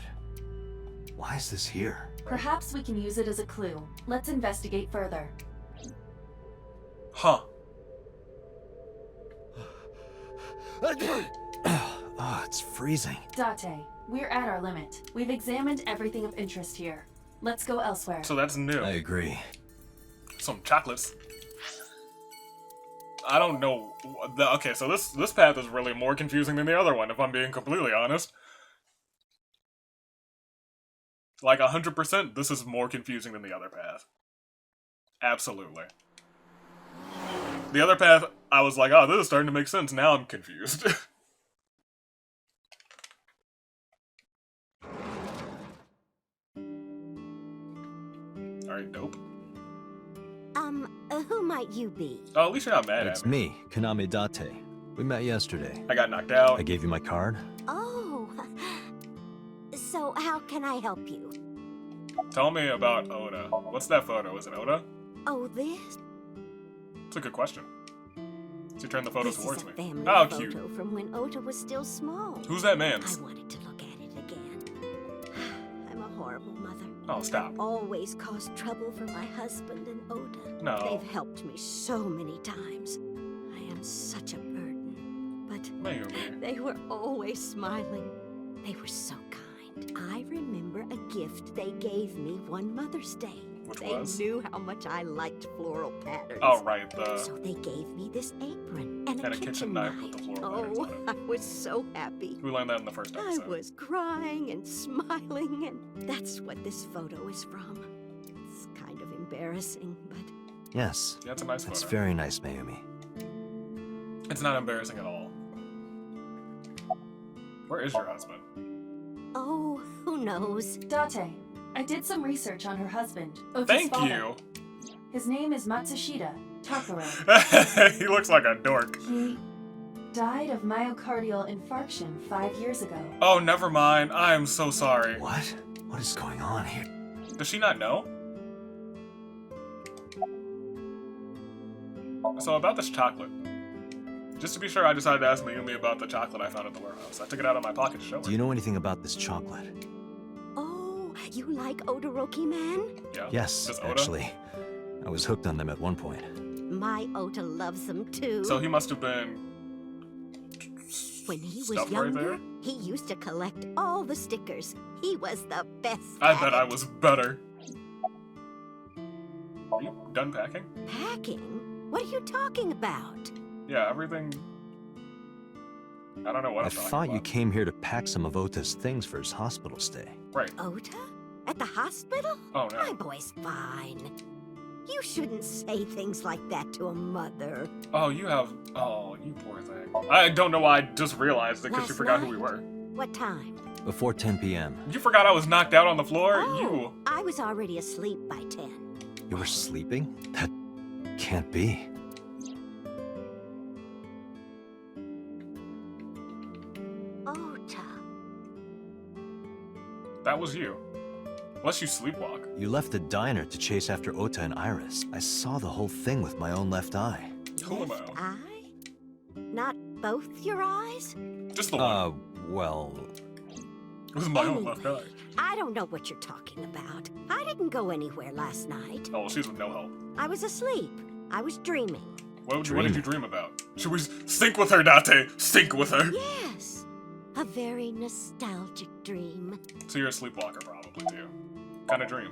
Why is this here? Perhaps we can use it as a clue. Let's investigate further. Huh. Oh, it's freezing. Date, we're at our limit. We've examined everything of interest here. Let's go elsewhere. So that's new. I agree. Some chocolates. I don't know. Okay, so this path is really more confusing than the other one, if I'm being completely honest. Like 100%, this is more confusing than the other path. Absolutely. The other path, I was like, oh, this is starting to make sense. Now I'm confused. Alright, dope. Who might you be? Oh, at least you're not mad It's at me. me, Kaname Date. We met yesterday. I got knocked out. I gave you my card. Oh. So how can I help you? Tell me about Oda. What's that photo? Is it Oda? Oh, this? It's a good question. So you turn the photo This towards is a me. family Oh, photo cute. from when Ota was still small. Who's that I man's? wanted to look at it again. I'm a horrible mother. Oh, stop. Always caused trouble for my husband and Oda. No. They've helped me so many times. I am such a burden. But Mayumi. they were always smiling. They were so kind. I remember a gift they gave me one Mother's Day. Which They was? knew how much I liked floral patterns. Oh, right, the... So they gave me this apron and And a kitchen knife with the floral patterns Oh, on it. I was so happy. We learned that in the first I episode. was crying and smiling, and that's what this photo is from. It's kind of embarrassing, but Yes. Yeah, it's a nice That's photo. very nice, Mayumi. It's not embarrassing at all. Where is your husband? oh, who knows? Date, I did some research on her husband, Ota's Thank father. you! His name is Matsushita Takaro. He looks like a dork. He died of myocardial infarction 5 years ago. Oh, never mind. I am so sorry. What? What is going on here? Does she not know? So about this chocolate. Just to be sure, I decided to ask Mayumi about the chocolate I found at the warehouse. I took it out of my pocket to show her. Do you know anything about this chocolate? Oh, you like Odoroki Man? Yeah. Yes, Does Oda? actually. I was hooked on them at one point. My Ota loves them too. So he must have been... when he was stuff right younger, there? he used to collect all the stickers. He was the best. I at bet it. I was better. Are you done packing? Packing? What are you talking about? Yeah, everything... I don't know what I I'm talking thought you about. came here to pack some of Ota's things for his hospital stay. Right. Ota? At the hospital? Oh, My no. boy's fine. You shouldn't say things like that to a mother. Oh, you have... Oh, you poor thing. I don't know why I just realized it because you Last forgot who we night? were. What time? Before 10 p.m. You forgot I was knocked out on the floor? Oh, You... I was already asleep by 10. You were sleeping? That can't be. Ota. That was you. Unless you sleepwalk. You left the diner to chase after Ota and Iris. I saw the whole thing with my own left eye. Who am Left I? eye? Not both your eyes? Just the one. Well... It was my own left eye. I don't know what you're talking about. I didn't go anywhere last night. Oh, well, she's with no help. I was asleep. I was dreaming. What did you dream about? Should we sync with her, Date? Sync with her! Yes. A very nostalgic dream. So you're a sleepwalker, probably, too. Kind of dream.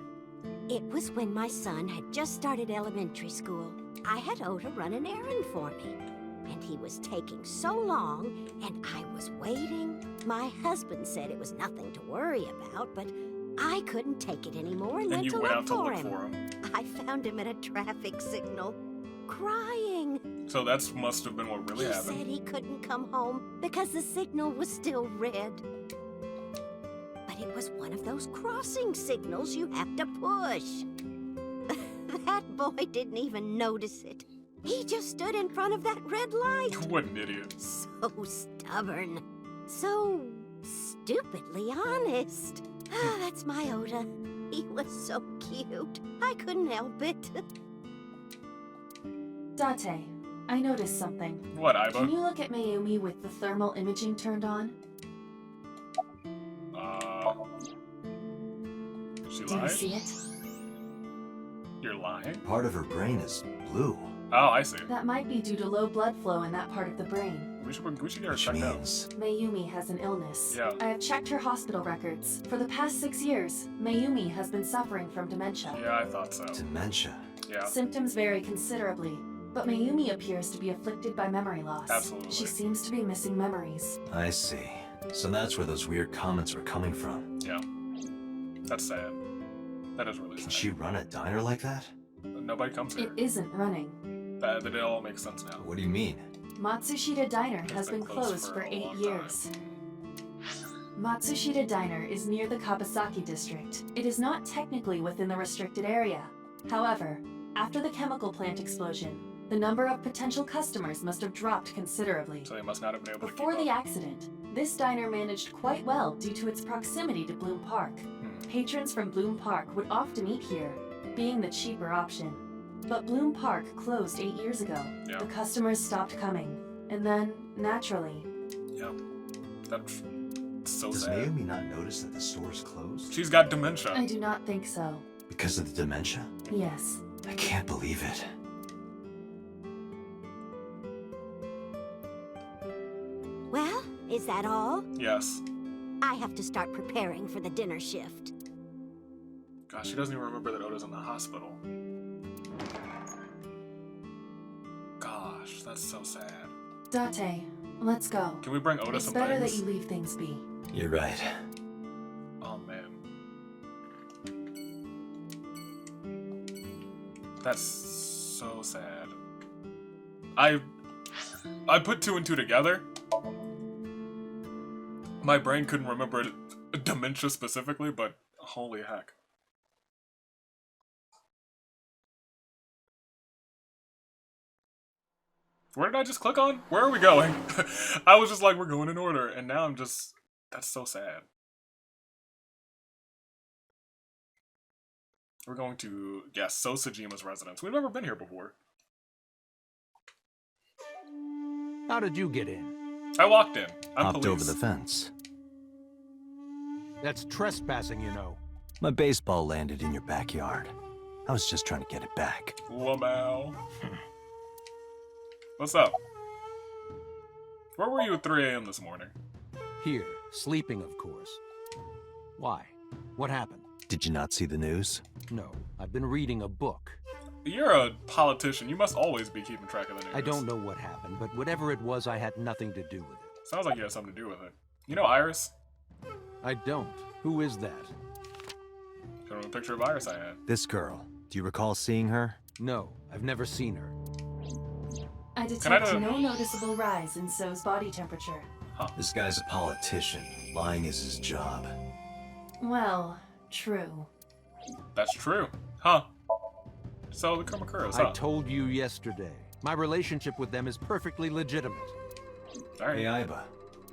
It was when my son had just started elementary school. I had Ota run an errand for me. and he was taking so long, and I was waiting. My husband said it was nothing to worry about, but I couldn't take it anymore and went you to went look out to for look him. for him. I found him at a traffic signal, crying. So that must have been what really He happened. said he couldn't come home because the signal was still red. But it was one of those crossing signals you have to push. That boy didn't even notice it. He just stood in front of that red light. What an idiot. So stubborn. So stupidly honest. Ah, that's my Ota. He was so cute. I couldn't help it. Date, I noticed something. What, Iba? Can you look at Mayumi with the thermal imaging turned on? She Do you lied? see it? You're lying? Part of her brain is blue. Oh, I see. That might be due to low blood flow in that part of the brain. We should get her Which checked out. means Mayumi has an illness. Yeah. I have checked her hospital records. For the past 6 years, Mayumi has been suffering from dementia. Yeah, I thought so. dementia. Yeah. Symptoms vary considerably, but Mayumi appears to be afflicted by memory loss. Absolutely. She seems to be missing memories. I see. So that's where those weird comments were coming from. Yeah. That's sad. That is really Can sad. she run a diner like that? Nobody comes It here. isn't running. That it all makes sense now. What do you mean? Matsushita Diner It's has been been closed closed for for a 8 long years. Matsushita Diner is near the Kabasaki district. It is not technically within the restricted area. However, after the chemical plant explosion, the number of potential customers must have dropped considerably. So they must not have been able Before to the keep up. accident, this diner managed quite well due to its proximity to Bloom Park. Patrons from Bloom Park would often eat here, being the cheaper option. But Bloom Park closed 8 years ago. Yeah. The customers stopped coming. And then, naturally, Yeah. That's so Does sad. Naomi not notice that the store's closed? She's got dementia. I do not think so. Because of the dementia? Yes. I can't believe it. Well, is that all? Yes. I have to start preparing for the dinner shift. Gosh, she doesn't even remember that Oda's in the hospital. Gosh, that's so sad. Date, let's go. Can we bring Oda It's some better things? that you leave things be. You're right. Oh man. That's so sad. I put 2 and 2 together. My brain couldn't remember dementia specifically, but holy heck. Where did I just click on? Where are we going? I was just like, we're going in order, and now I'm just... That's so sad. We're going to, yes, Sosajima's residence. We've never been here before. How did you get in? I walked in. I'm Hopped police. over the fence. That's trespassing, you know. My baseball landed in your backyard. I was just trying to get it back. Lamau. What's up? Where were you at 3 a.m. this morning? Here, sleeping, of course. Why? What happened? Did you not see the news? No, I've been reading a book. You're a politician. You must always be keeping track of the news. I don't know what happened, but whatever it was, I had nothing to do with it. Sounds like you had something to do with it. You know Iris? I don't. Who is that? Show him a picture of Iris I had. This girl. Do you recall seeing her? No, I've never seen her. I Can detect I do- no noticeable rise in So's body temperature. This guy's a politician. Lying is his job. Well, true. That's true. Huh. So the Kumakuras, huh? I told you yesterday. My relationship with them is perfectly legitimate. Alright. Hey, Aiba.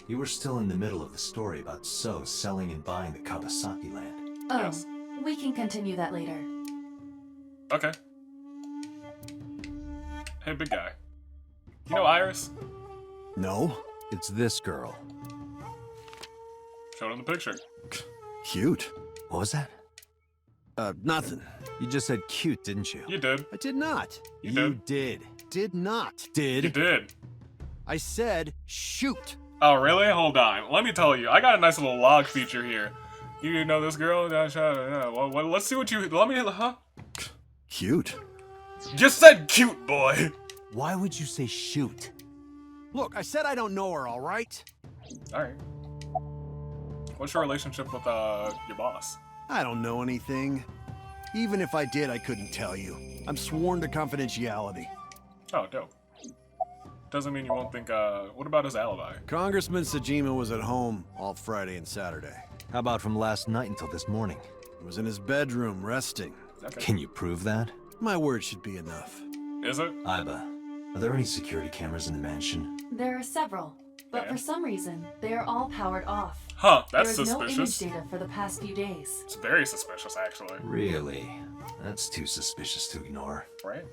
You were still in the middle of the story about So selling and buying the Kabasaki land. Oh, Yes. we can continue that later. Okay. Hey, big guy. You know Iris? No, it's this girl. Showed him the picture. Cute. What was that? Nothing. You just said cute, didn't you? You did. I did not. You did. Did not. You did. I said shoot. Oh, really? Hold on. Let me tell you. I got a nice little log feature here. You know this girl? Well, let's see what you... Let me... Huh? Cute? Just said cute, boy. Why would you say shoot? Look, I said I don't know her, all right? Alright. What's your relationship with your boss? I don't know anything. Even if I did, I couldn't tell you. I'm sworn to confidentiality. Oh, dope. Doesn't mean you won't think, what about his alibi? Congressman Sejima was at home all Friday and Saturday. How about from last night until this morning? He was in his bedroom, resting. Okay. Can you prove that? My word should be enough. Is it? Iba, are there any security cameras in the mansion? There are several, but for some reason, they are all powered off. Huh, that's there is suspicious. no image data for the past few days. It's very suspicious, actually. Really? That's too suspicious to ignore. Right?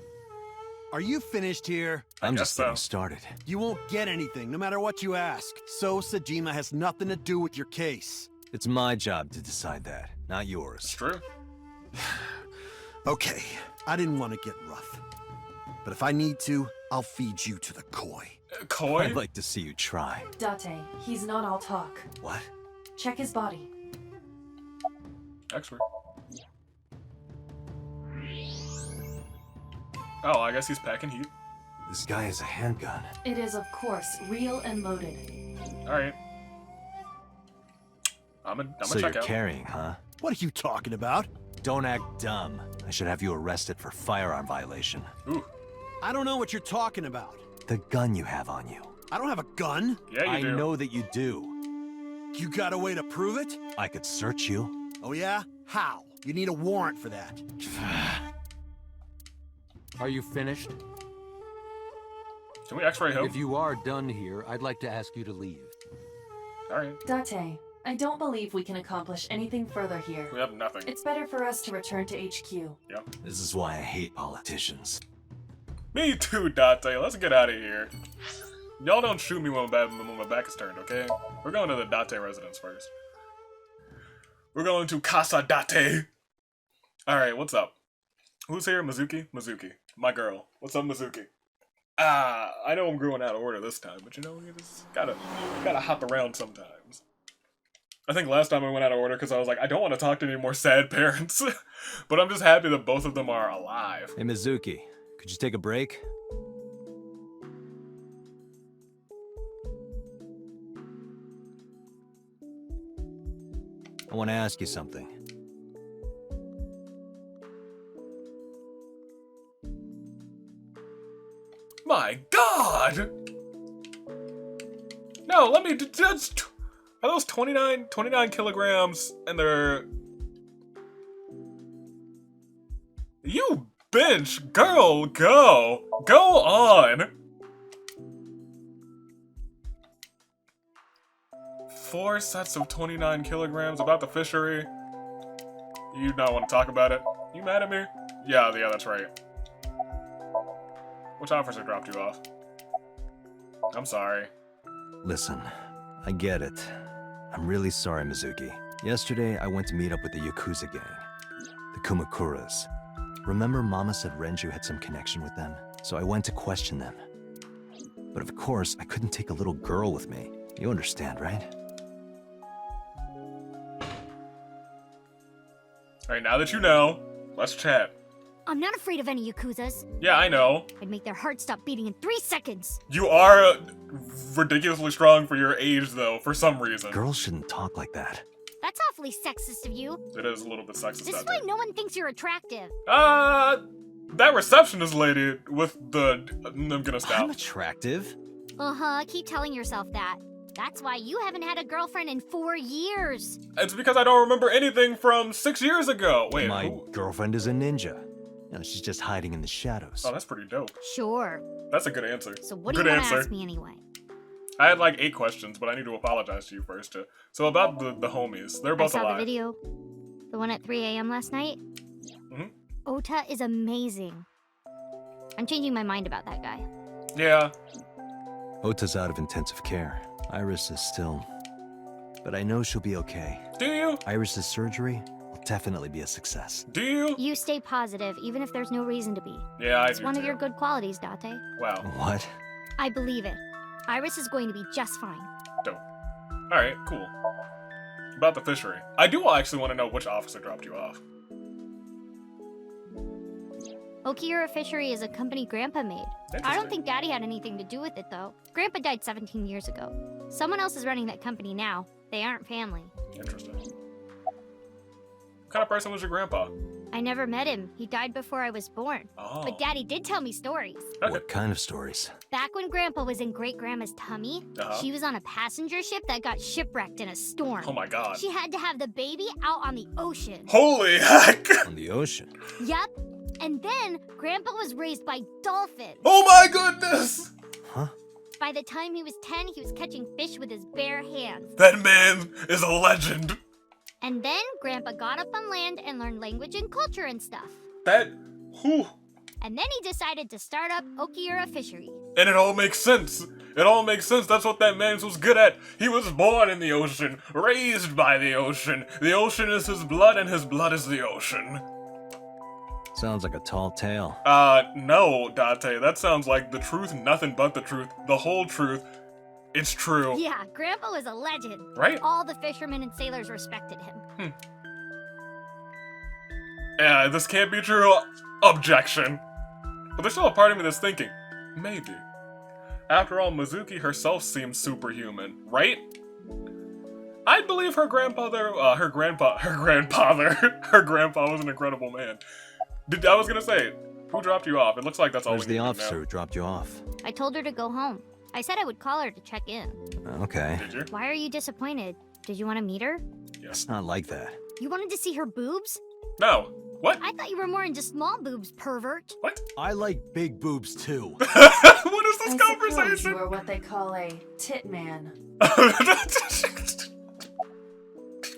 Are you finished here? I'm guess just getting so. started. You won't get anything, no matter what you ask. So Sejima has nothing to do with your case. It's my job to decide that, not It's yours. true. Okay, I didn't want to get rough. But if I need to, I'll feed you to the koi. Koi? I'd like to see you try. Date, he's not all talk. What? Check his body. Expert. Oh, I guess he's packing heat. This guy has a handgun. It is, of course, real and loaded. Alright. I'm a So check you're out. carrying, huh? What are you talking about? Don't act dumb. I should have you arrested for firearm violation. Ooh. I don't know what you're talking about. The gun you have on you. I don't have a gun. Yeah, you I do. know that you do. You got a way to prove it? I could search you. Oh yeah? How? You need a warrant for that. Are you finished? Can we x-ray him? If you are done here, I'd like to ask you to leave. Alright. Date, I don't believe we can accomplish anything further here. We have nothing. It's better for us to return to HQ. Yep. This is why I hate politicians. Me too, Date. Let's get out of here. Y'all don't shoot me when my back is turned, okay? We're going to the Date residence first. We're going to Casa Date. Alright, what's up? Who's here? Mizuki? Mizuki. My girl. What's up, Mizuki? I know I'm going out of order this time, but you know, you just gotta hop around sometimes. I think last time I went out of order because I was like, I don't want to talk to any more sad parents. But I'm just happy that both of them are alive. Hey, Mizuki, could you take a break? I want to ask you something. My God! No, let me just. Are those 29 kilograms and they're. You bitch, girl, go! Go on! 4 sets of 29 kilograms about the fishery. You not want to talk about it? You mad at me? Yeah, that's right. Which officer dropped you off? I'm sorry. Listen, I get it. I'm really sorry, Mizuki. Yesterday, I went to meet up with the Yakuza gang, the Kumakuras. Remember Mama said Renju had some connection with them? So I went to question them. But of course, I couldn't take a little girl with me. You understand, right? Alright, now that you know, let's chat. I'm not afraid of any Yakuzas. Yeah, I know. I'd make their hearts stop beating in 3 seconds. You are ridiculously strong for your age, though, for some reason. Girls shouldn't talk like that. That's awfully sexist of you. It is a little bit sexist This is out why there. no one thinks you're attractive. That receptionist lady with the... I'm gonna stop. I'm attractive. Uh-huh, keep telling yourself that. That's why you haven't had a girlfriend in 4 years. It's because I don't remember anything from 6 years ago. Wait, My who? girlfriend is a ninja. You know, she's just hiding in the shadows. Oh, that's pretty dope. Sure. That's a good answer. So what Good do you want to answer. ask me anyway? I had like 8 questions, but I need to apologize to you first. So about the homies, they're I both saw alive. the video. The one at 3 a.m. last night. Mhm. Ota is amazing. I'm changing my mind about that guy. Yeah. Ota's out of intensive care. Iris is still... But I know she'll be okay. Do you? Iris's surgery will definitely be a success. Do you? You stay positive, even if there's no reason to be. Yeah, I It's do one too. of your good qualities, Date. Wow. What? I believe it. Iris is going to be just fine. Dope. Alright, cool. About the fishery. I do actually want to know which officer dropped you off. Okiura Fishery is a company Grandpa made. I Interesting. don't think Daddy had anything to do with it, though. Grandpa died 17 years ago. Someone else is running that company now. They aren't family. Interesting. What kind of person was your grandpa? I never met him. He died before I was born. Oh. But Daddy did tell me stories. Okay. What kind of stories? Back when Grandpa was in Great-Grandma's tummy, she was on a passenger ship that got shipwrecked in a storm. Oh my god. She had to have the baby out on the ocean. Holy heck! On the ocean. Yep. And then Grandpa was raised by dolphins. Oh my goodness! Huh? By the time he was 10, he was catching fish with his bare hands. That man is a legend. And then Grandpa got up on land and learned language and culture and stuff. Whew. And then he decided to start up Okiura Fishery. And it all makes sense. It all makes sense. That's what that man was good at. He was born in the ocean, raised by the ocean. The ocean is his blood, and his blood is the ocean. Sounds like a tall tale. No, Date. That sounds like the truth, nothing but the truth, the whole truth. It's true. Yeah, Grandpa was a legend. Right? All the fishermen and sailors respected him. Yeah, this can't be true. Objection. But there's still a part of me that's thinking, maybe. After all, Mizuki herself seems superhuman, right? I'd believe her grandfather was an incredible man. I was gonna say, who dropped you off? It looks like that's all Where's we the need officer to who dropped you off? I told her to go home. I said I would call her to check in. Okay. know. Did you? Why are you disappointed? Did you want to meet her? It's not like that. You wanted to see her boobs? No. What? I thought you were more into small boobs, pervert. What? I like big boobs too. What is this I conversation? suppose you are what they call a tit man.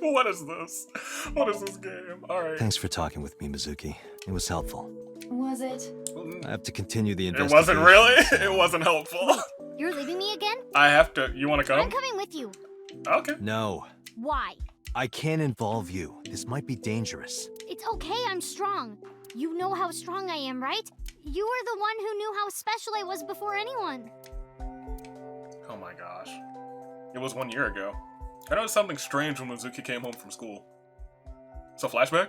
What is this? What is this game? Alright. Thanks for talking with me, Mizuki. It was helpful. Was it? I have to continue the It investigation. wasn't really? so- It wasn't helpful. You're leaving me again? I have to. You want to I'm come? coming with you. Okay. No, Why? I can't involve you. This might be dangerous. It's okay, I'm strong. You know how strong I am, right? You were the one who knew how special I was before anyone. Oh my gosh. It was 1 year ago. I noticed something strange when Mizuki came home from school. It's a flashback?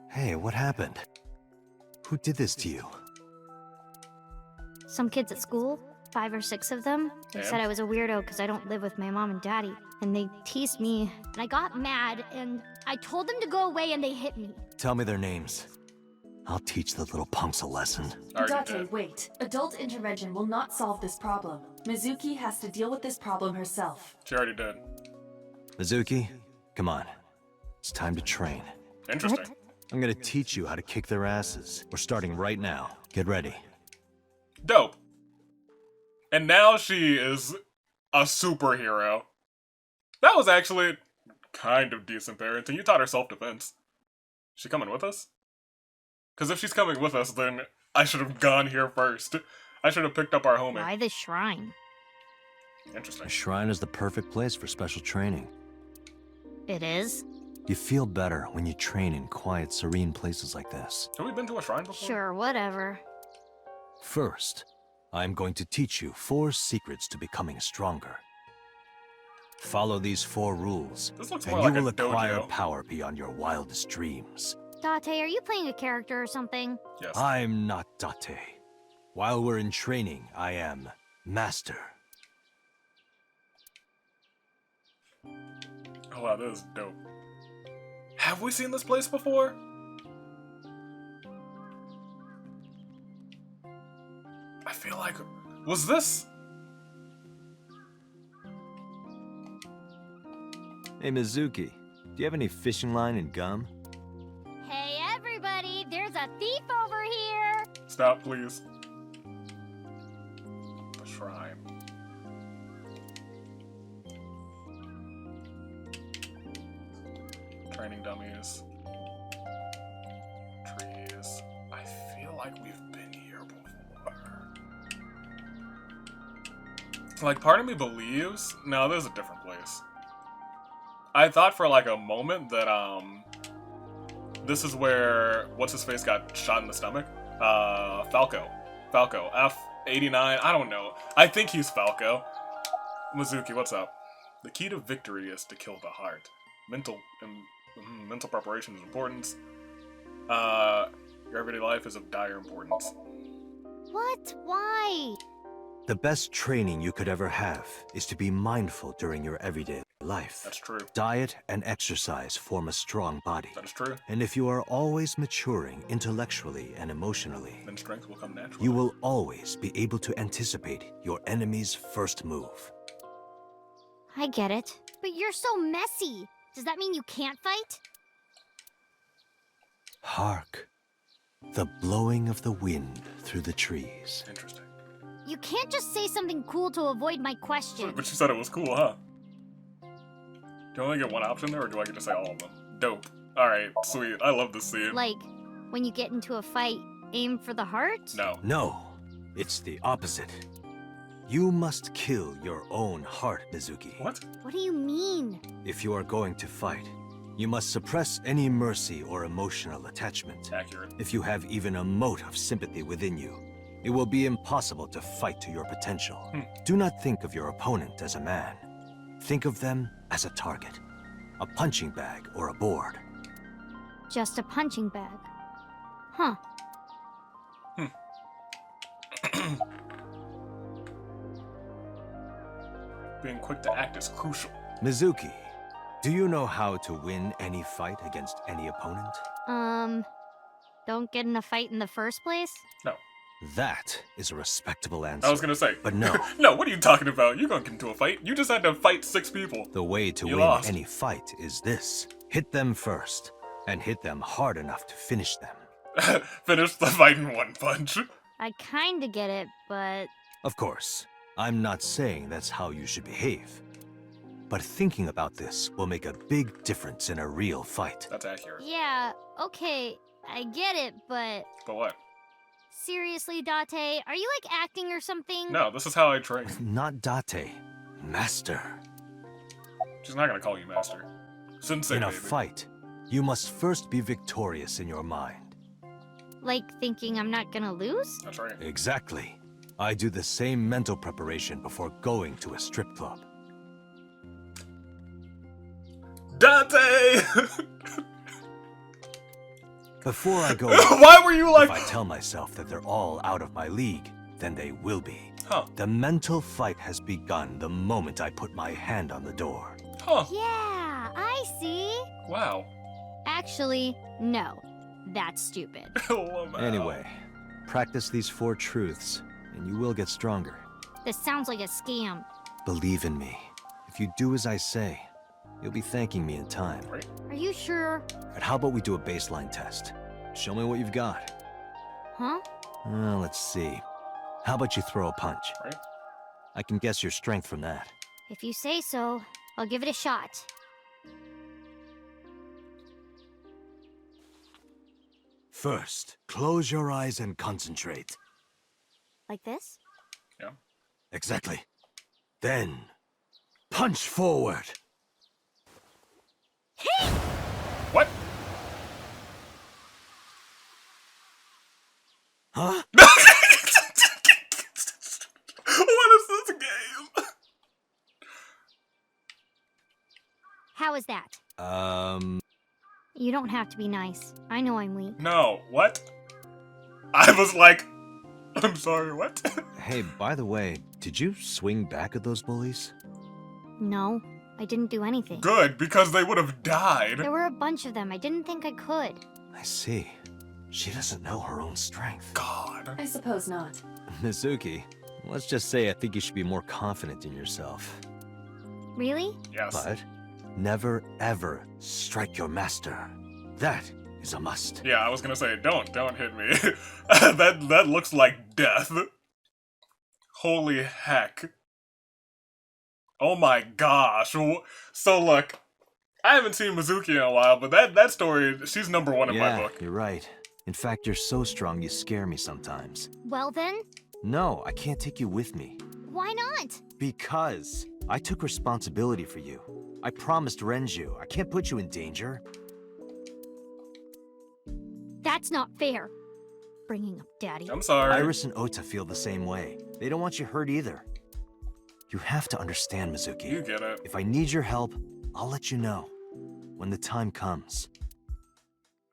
Hey, what happened? Who did this to you? Some kids at school, 5 or 6 of them, they said I was a weirdo because I don't live with my mom and daddy. And they teased me, and I got mad, and I told them to go away, and they hit me. Tell me their names. I'll teach the little punks a lesson. Date, wait. Adult intervention will not solve this problem. Mizuki has to deal with this problem herself. She already did. Mizuki, come on. It's time to train. Interesting. I'm gonna teach you how to kick their asses. We're starting right now. Get ready. Dope. And now she is a superhero. That was actually kind of decent parenting. You taught her self-defense. She coming with us? Because if she's coming with us, then I should have gone here first. I should have picked up our homie. Why the shrine? Interesting. A shrine is the perfect place for special training. It is? You feel better when you train in quiet, serene places like this. Have we been to a shrine before? Sure, whatever. First, I'm going to teach you 4 secrets to becoming stronger. Follow these 4 rules, This looks and more you like will a dojo. acquire power beyond your wildest dreams. Date, are you playing a character or something? Yes. I'm not Date. While we're in training, I am Master. Oh wow, this is dope. Have we seen this place before? I feel like... Was this... Hey, Mizuki, do you have any fishing line and gum? Hey, everybody, there's a thief over here! Stop, please. The shrine. Training dummies. Trees. I feel like we've been here before. Like, part of me believes... No, there's a different place. I thought for like a moment that, this is where, what's-his-face got shot in the stomach? Falco. Falco. F89, I don't know. I think he's Falco. Mizuki, what's up? The key to victory is to kill the heart. Mental preparation is important. Your everyday life is of dire importance. What? Why? The best training you could ever have is to be mindful during your everyday life. That's true. Diet and exercise form a strong body. That is true. And if you are always maturing intellectually and emotionally, then strength will come naturally. You will always be able to anticipate your enemy's first move. I get it. But you're so messy. Does that mean you can't fight? Hark. The blowing of the wind through the trees. Interesting. You can't just say something cool to avoid my question. But you said it was cool, huh? Do I only get one option there, or do I get to say all of them? Dope. Alright, sweet. I love this scene. Like, when you get into a fight, aim for the heart? No. No. It's the opposite. You must kill your own heart, Mizuki. What? What do you mean? If you are going to fight, you must suppress any mercy or emotional attachment. Accurate. If you have even a mote of sympathy within you, it will be impossible to fight to your potential. Do not think of your opponent as a man. Think of them as a target. A punching bag or a board. Just a punching bag. Huh. Being quick to act is crucial. Mizuki, do you know how to win any fight against any opponent? Don't get in a fight in the first place? No. That is a respectable answer. I was gonna say. But no. No, what are you talking about? You're gonna get into a fight. You just had to fight 6 people. The way to win any fight is this. Hit them first, and hit them hard enough to finish them. Finish the fight in one punch. I kinda get it, but... Of course, I'm not saying that's how you should behave. But thinking about this will make a big difference in a real fight. That's accurate. Yeah, okay, I get it, but... But what? Seriously, Date, are you like acting or something? No, this is how I train. Not Date. Master. She's not gonna call you master. Sensei, in a baby. fight, you must first be victorious in your mind. Like thinking I'm not gonna lose? That's right. Exactly. I do the same mental preparation before going to a strip club. Date! Before I go, why were you like? If I tell myself that they're all out of my league, then they will be. Huh. The mental fight has begun the moment I put my hand on the door. Huh. Yeah, I see. Wow. Actually, no. That's stupid. Anyway, practice these 4 truths, and you will get stronger. This sounds like a scam. Believe in me. If you do as I say, you'll be thanking me in time. Right. Are you sure? And how about we do a baseline test? Show me what you've got. Huh? Let's see. How about you throw a punch? Right. I can guess your strength from that. If you say so, I'll give it a shot. First, close your eyes and concentrate. Like this? Yeah. Exactly. Then, punch forward. Hey! What? Huh? What is this game? How is that? You don't have to be nice. I know I'm weak. No, what? I was like, I'm sorry, what? Hey, by the way, did you swing back at those bullies? No, I didn't do anything. Good, because they would have died. There were a bunch of them. I didn't think I could. I see. She doesn't know her own strength. God. I suppose not. Mizuki, let's just say I think you should be more confident in yourself. Really? Yes. But never ever strike your master. That is a must. Yeah, I was gonna say, don't hit me. that looks like death. Holy heck. Oh my gosh. So look, I haven't seen Mizuki in a while, but that story, she's number 1 in my book. You're right. In fact, you're so strong you scare me sometimes. Well then? No, I can't take you with me. Why not? Because I took responsibility for you. I promised Renju. I can't put you in danger. That's not fair. Bringing up Daddy. I'm sorry. Iris and Ota feel the same way. They don't want you hurt either. You have to understand, Mizuki. You get it. If I need your help, I'll let you know. When the time comes.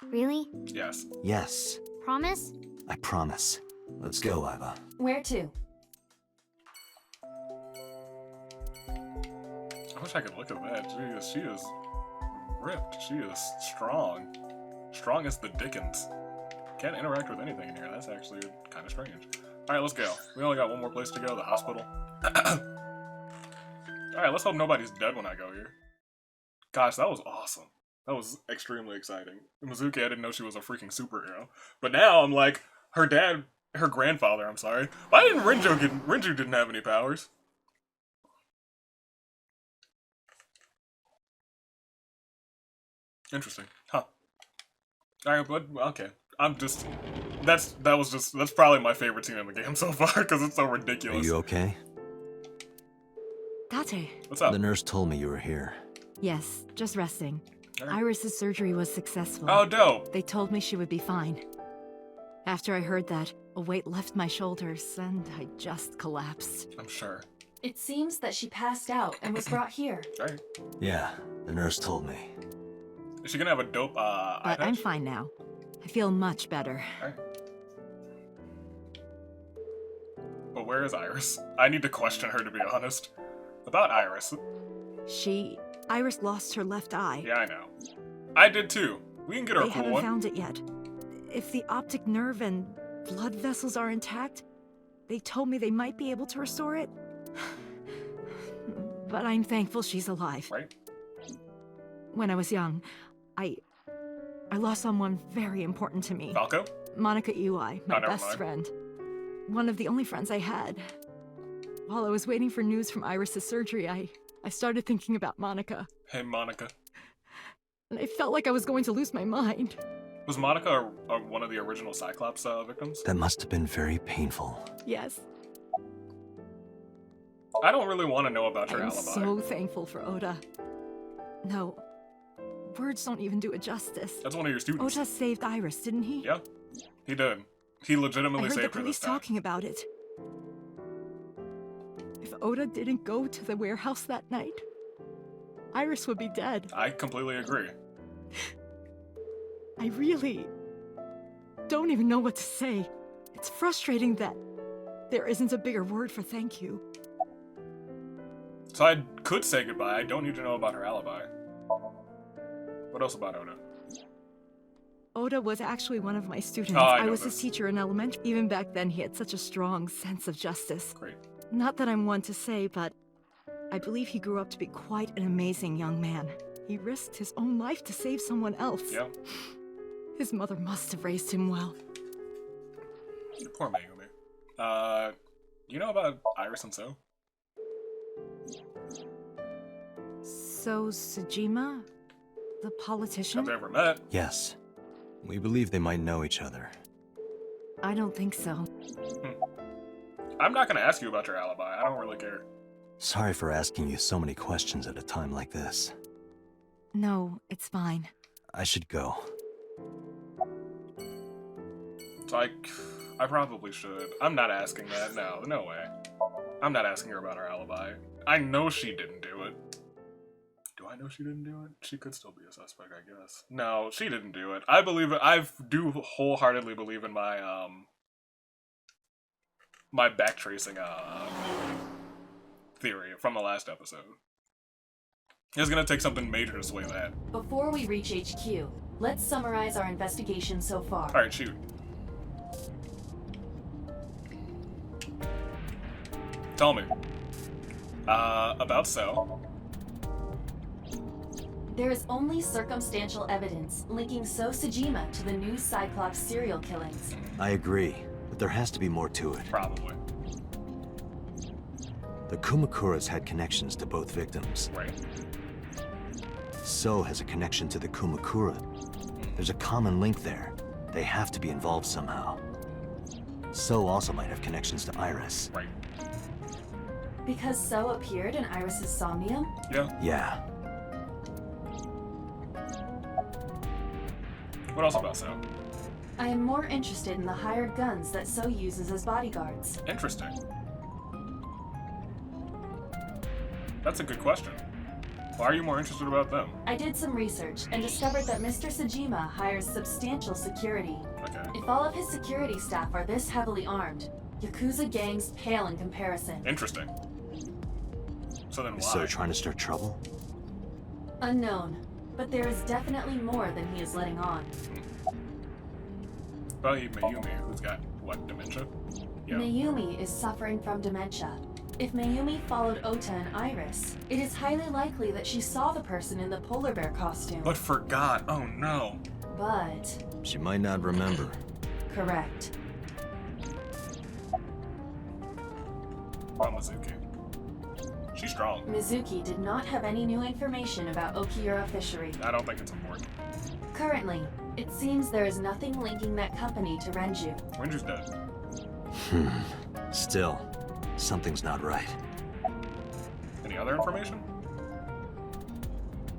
Really? Yes. Yes. Promise? I promise. Let's go, Iva. Where to? I wish I could look at that. She is ripped. She is strong. Strong as the Dickens. Can't interact with anything in here. That's actually kind of strange. Alright, let's go. We only got one more place to go, the hospital. Alright, let's hope nobody's dead when I go here. Gosh, that was awesome. That was extremely exciting. MIZUKI, I didn't know she was a freaking superhero. But now I'm like, her grandfather, I'm sorry. Why didn't Renju didn't have any powers? Interesting. Huh. Alright, but okay. That's probably my favorite scene in the game so far, because it's so ridiculous. Are you okay? Tate. What's up? The nurse told me you were here. Yes, just resting. Right. Iris's surgery was successful. Oh, dope. They told me she would be fine. After I heard that, a weight left my shoulders, and I just collapsed. I'm sure. It seems that she passed out and was brought here. Right. Yeah, the nurse told me. Is she gonna have a dope eye But I'm patch? fine now. I feel much better. Alright. But where is Iris? I need to question her, to be honest. About Iris. Iris lost her left eye. Yeah, I know. I did too. We can get her They a cool haven't one. found it yet. If the optic nerve and blood vessels are intact, they told me they might be able to restore it. But I'm thankful she's alive. Right. When I was young, I lost someone very important to me. Falco? Monica Ui, my never best mind. friend. One of the only friends I had. While I was waiting for news from Iris's surgery, I started thinking about Monica. Hey, Monica. And I felt like I was going to lose my mind. Was Monica one of the original Cyclops victims? That must have been very painful. Yes. I don't really want to know about your I'm alibi. so thankful for Oda. No, words don't even do it justice. That's one of your students. Oda saved Iris, didn't he? Yeah, he did. He I legitimately heard the saved her police this time. talking about it. If Oda didn't go to the warehouse that night, Iris would be dead. I completely agree. I really don't even know what to say. It's frustrating that there isn't a bigger word for thank you. So I could say goodbye. I don't need to know about her alibi. What else about Oda? Oda was actually one of my students. Oh, I I know was his this. teacher in elementary. Even back then, he had such a strong sense of justice. Great. Not that I'm one to say, but I believe he grew up to be quite an amazing young man. He risked his own life to save someone else. Yeah. His mother must have raised him well. Poor Megumi. You know about Iris and So? So, Sejima? The politician? Have they ever met? Yes. We believe they might know each other. I don't think so. I'm not gonna ask you about your alibi. I don't really care. Sorry for asking you so many questions at a time like this. No, it's fine. I should go. So I probably should. I'm not asking that. No way. I'm not asking her about her alibi. I know she didn't do it. Do I know she didn't do it? She could still be a suspect, I guess. No, she didn't do it. I believe it. I do wholeheartedly believe in my my backtracing theory from the last episode. It's gonna take something major to sway that. Before we reach HQ, let's summarize our investigation so far. Alright, shoot. Tell me. About So. There is only circumstantial evidence linking So Sejima to the new Cyclops serial killings. I agree, but there has to be more to it. Probably. The Kumakuras had connections to both victims. Right. So has a connection to the Kumakura. There's a common link there. They have to be involved somehow. So also might have connections to Iris. Right. Because So appeared in Iris's Somnium? Yeah. Yeah. What else about So? I am more interested in the hired guns that So uses as bodyguards. Interesting. That's a good question. Why are you more interested about them? I did some research and discovered that Mr. Sajima hires substantial security. Okay. If all of his security staff are this heavily armed, Yakuza gangs pale in comparison. Interesting. So then why? So they're trying to start trouble? Unknown, but there is definitely more than he is letting on. Probably Mayumi, who's got, what, dementia? Yeah. Mayumi is suffering from dementia. If Mayumi followed Ota and Iris, it is highly likely that she saw the person in the polar bear costume. But forgot. Oh no. But... She might not remember. Correct. Oh, Mizuki. She's strong. Mizuki did not have any new information about Okiura Fishery. I don't think it's important. Currently, it seems there is nothing linking that company to Renju. Renju's dead. Still, something's not right. Any other information?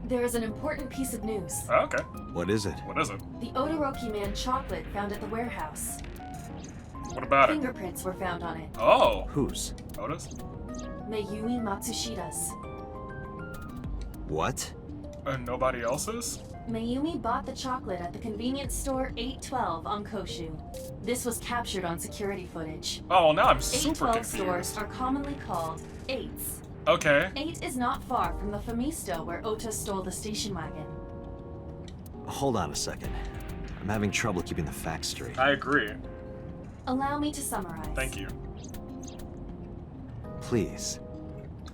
There is an important piece of news. Oh, okay. What is it? What is it? The Odoroki Man chocolate found at the warehouse. What about it? Fingerprints were found on it. Oh. Whose? Otis? Mayumi Matsushida's. What? Nobody else's? Mayumi bought the chocolate at the convenience store 812 on Koshu. This was captured on security footage. Oh, well, now I'm super 812 confused. stores are commonly called 8s. Okay. 8 is not far from the Famisto where Ota stole the station wagon. Hold on a second. I'm having trouble keeping the facts straight. I agree. Allow me to summarize. Thank you. Please.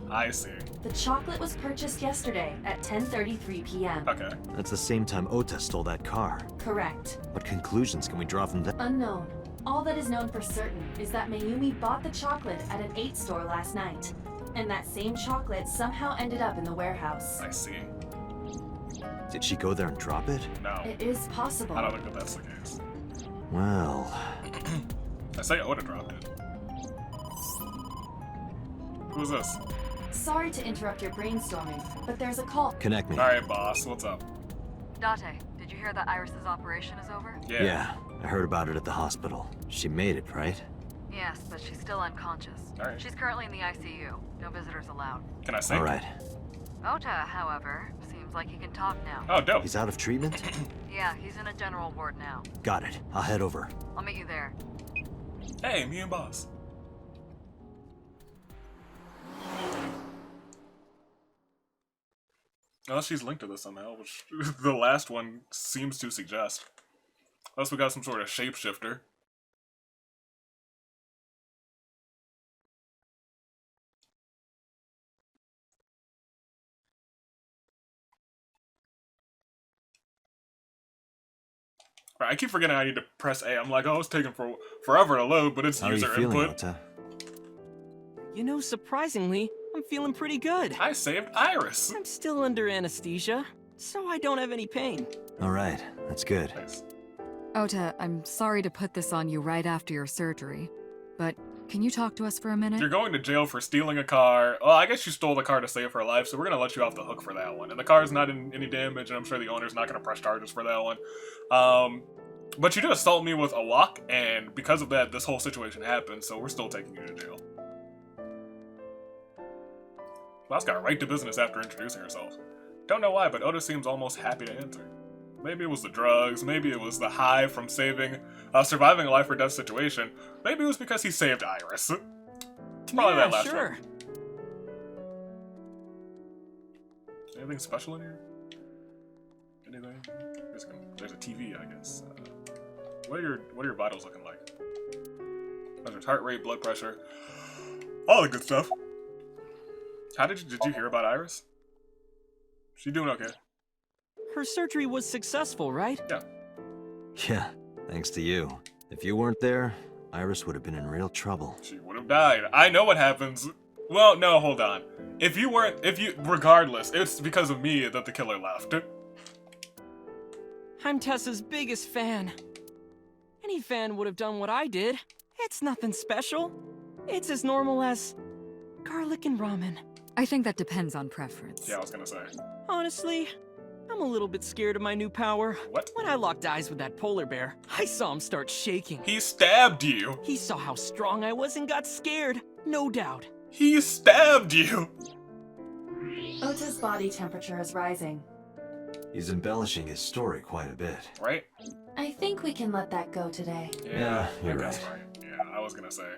I see. The chocolate was purchased yesterday at 10:33 p.m. Okay. That's the same time Ota stole that car. Correct. What conclusions can we draw from that? Unknown. All that is known for certain is that Mayumi bought the chocolate at an 8 store last night. And that same chocolate somehow ended up in the warehouse. I see. Did she go there and drop it? No. It is possible. I don't think that that's the case. Well... I say Oda dropped it. Who's this? Sorry to interrupt your brainstorming, but there's a call. Connect me. Alright, boss. What's up? Date, did you hear that Iris's operation is over? Yeah, I heard about it at the hospital. She made it, right? Yes, but she's still unconscious. Alright. She's currently in the ICU. No visitors allowed. Can I sing? Alright. Ota, however, seems like he can talk now. Oh, dope. He's out of treatment? Yeah, he's in a general ward now. Got it. I'll head over. I'll meet you there. Hey, me and boss. Unless she's linked to this somehow, which the last one seems to suggest. Unless we got some sort of shapeshifter. Right, I keep forgetting I need to press A. I'm like, oh, it's taking forever to load, but it's How are you user feeling, input. Ota? You know, surprisingly, I'm feeling pretty good. I saved Iris. I'm still under anesthesia, so I don't have any pain. Alright, that's good. Nice. Ota, I'm sorry to put this on you right after your surgery, but can you talk to us for a minute? You're going to jail for stealing a car. Well, I guess you stole the car to save her life, so we're going to let you off the hook for that one. And the car's not in any damage, and I'm sure the owner's not going to press charges for that one. But you did assault me with a walk, and because of that, this whole situation happened, so we're still taking you to jail. Boss got right to business after introducing herself. Don't know why, but Oda seems almost happy to answer. Maybe it was the drugs, maybe it was the high from surviving a life or death situation. Maybe it was because he saved Iris. It's probably that last sure. one. Anything special in here? Anything? There's a TV, I guess. What are your vitals looking like? There's heart rate, blood pressure, all the good stuff. How did you hear about Iris? She doing okay? Her surgery was successful, right? Yeah. Yeah, thanks to you. If you weren't there, Iris would have been in real trouble. She would have died. I know what happens. Well, no, hold on. Regardless, it's because of me that the killer left. I'm Tessa's biggest fan. Any fan would have done what I did. It's nothing special. It's as normal as garlic and ramen. I think that depends on preference. Yeah, I was gonna say. Honestly, I'm a little bit scared of my new power. What? When I locked eyes with that polar bear, I saw him start shaking. He stabbed you. He saw how strong I was and got scared, no doubt. He stabbed you. Ota's body temperature is rising. He's embellishing his story quite a bit. Right? I think we can let that go today. Yeah, you're that's right. Yeah, I was gonna say.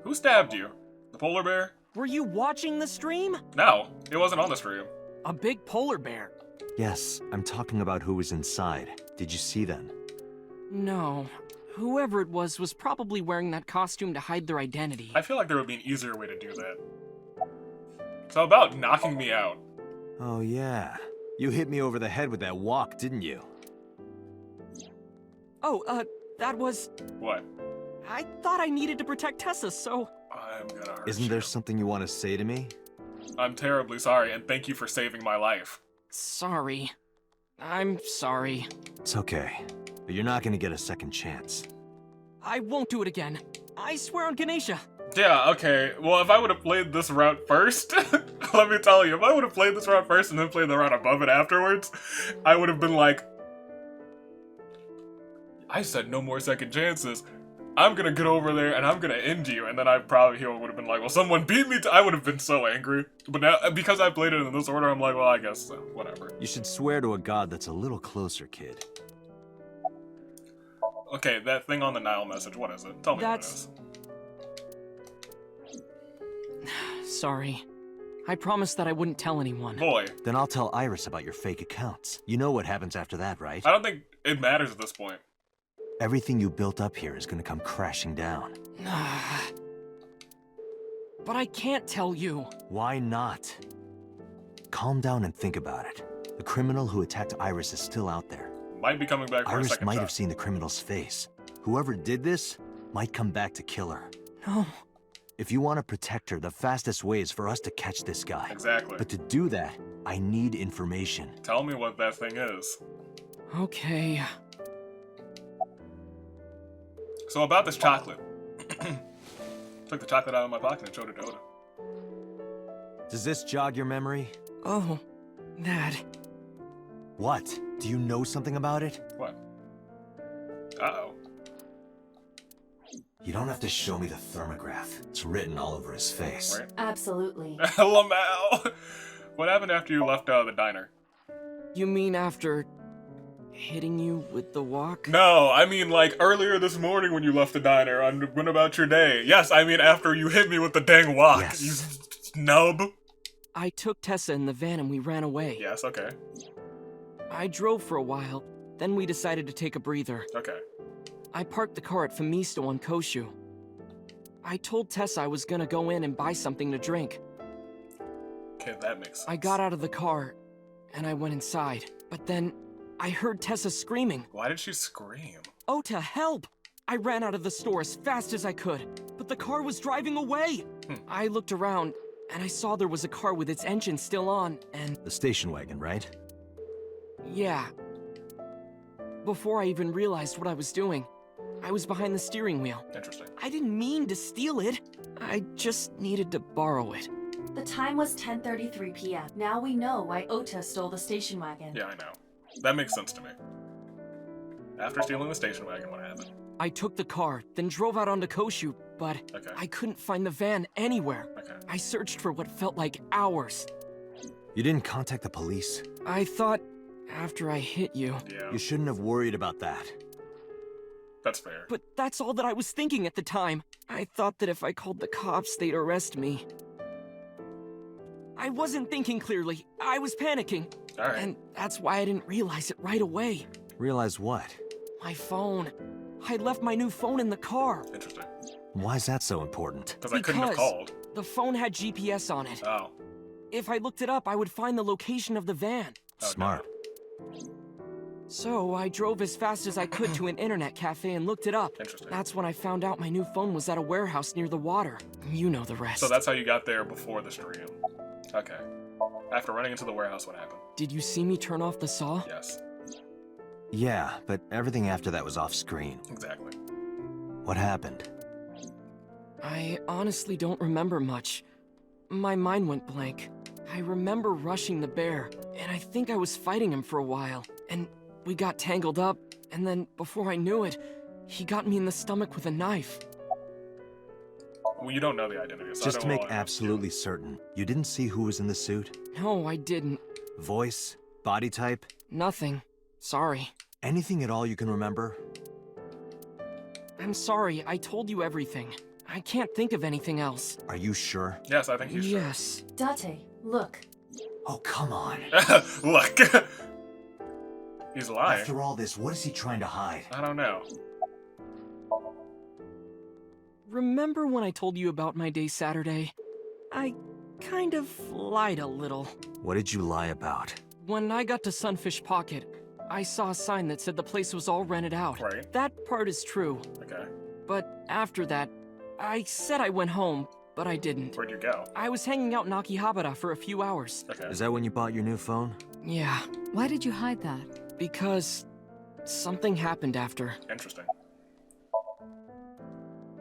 Who stabbed you? The polar bear? Were you watching the stream? No, it wasn't on the stream. A big polar bear. Yes, I'm talking about who was inside. Did you see them? No. Whoever it was probably wearing that costume to hide their identity. I feel like there would be an easier way to do that. So about knocking me out. Oh yeah. You hit me over the head with that walk, didn't you? Oh, that was... What? I thought I needed to protect Tessa, so... I'm gonna hurt Isn't there something you want to say to me? I'm terribly sorry, and thank you for saving my life. Sorry. I'm sorry. It's okay. But you're not gonna get a second chance. I won't do it again. I swear on Ganesha. Yeah, okay. Well, if I would have played this route first, let me tell you, if I would have played this route first and then played the route above it afterwards, I would have been like, I said no more second chances. I'm gonna get over there and I'm gonna end you. And then he would have been like, well, someone beat me. I would have been so angry. But now, because I played it in this order, I'm like, well, I guess whatever. You should swear to a god that's a little closer, kid. Okay, that thing on the Nile message, what is it? Tell me what it is. Sorry. I promised that I wouldn't tell anyone. Boy. Then I'll tell Iris about your fake accounts. You know what happens after that, right? I don't think it matters at this point. Everything you built up here is gonna come crashing down. But I can't tell you. Why not? Calm down and think about it. The criminal who attacked Iris is still out there. Might be coming back for a Iris second might shot. have seen the criminal's face. Whoever did this might come back to kill her. No. If you want to protect her, the fastest way is for us to catch this guy. Exactly. But to do that, I need information. Tell me what that thing is. Okay. So about this chocolate. Took the chocolate out of my pocket and showed it to Oda. Does this jog your memory? Oh, that. What? Do you know something about it? What? Uh-oh. You don't have to show me the thermograph. It's written all over his face. Right? Absolutely. Lamau! What happened after you left the diner? You mean after hitting you with the walk? No, I mean like earlier this morning when you left the diner. What about your day? Yes, I mean after you hit me with the dang walk. Yes. You nub. I took Tessa in the van and we ran away. Yes, okay. I drove for a while, then we decided to take a breather. Okay. I parked the car at Famisto on Koshu. I told Tessa I was gonna go in and buy something to drink. Okay, that makes sense. I got out of the car, and I went inside. But then, I heard Tessa screaming. Why did she scream? Ota, help! I ran out of the store as fast as I could, but the car was driving away! I looked around, and I saw there was a car with its engine still on, and... The station wagon, right? Yeah. Before I even realized what I was doing, I was behind the steering wheel. Interesting. I didn't mean to steal it. I just needed to borrow it. The time was 10:33 p.m. Now we know why Ota stole the station wagon. Yeah, I know. That makes sense to me. After stealing the station wagon, what happened? I took the car, then drove out onto Koshu, but I couldn't find the van anywhere. I searched for what felt like hours. You didn't contact the police? I thought after I hit you. Yeah. You shouldn't have worried about that. That's fair. But that's all that I was thinking at the time. I thought that if I called the cops, they'd arrest me. I wasn't thinking clearly. I was panicking. All right. And that's why I didn't realize it right away. Realize what? My phone. I left my new phone in the car. Interesting. Why is that so important? Because I couldn't have called. The phone had GPS on it. Oh. If I looked it up, I would find the location of the van. Smart. So I drove as fast as I could to an internet cafe and looked it up. Interesting. That's when I found out my new phone was at a warehouse near the water. You know the rest. So that's how you got there before the stream. Okay. After running into the warehouse, what happened? Did you see me turn off the saw? Yes. Yeah, but everything after that was off screen. Exactly. What happened? I honestly don't remember much. My mind went blank. I remember rushing the bear, and I think I was fighting him for a while. And we got tangled up, and then before I knew it, he got me in the stomach with a knife. Well, you don't know the identity, so Just I to don't make know. absolutely certain, you didn't see who was in the suit? No, I didn't. Voice? Body type? Nothing. Sorry. Anything at all you can remember? I'm sorry, I told you everything. I can't think of anything else. Are you sure? Yes, I think he's sure. Yes. Date, look. Oh, come on. Look. He's lying. After all this, what is he trying to hide? I don't know. Remember when I told you about my day Saturday? I kind of lied a little. What did you lie about? When I got to Sunfish Pocket, I saw a sign that said the place was all rented out. Right. That part is true. Okay. But after that, I said I went home, but I didn't. Where'd you go? I was hanging out in Akihabara for a few hours. Okay. Is that when you bought your new phone? Yeah. Why did you hide that? Because something happened after. Interesting.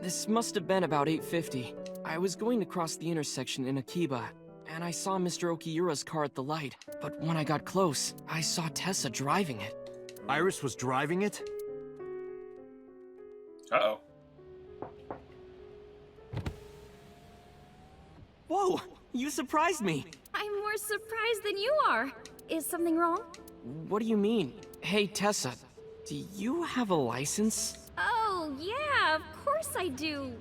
This must have been about 8:50. I was going to cross the intersection in Akiba, and I saw Mr. Okiura's car at the light. But when I got close, I saw Tessa driving it. Iris was driving it? Uh-oh. Whoa! You surprised me! I'm more surprised than you are. Is something wrong? What do you mean? Hey, Tessa, do you have a license? Oh, yeah, of course I do.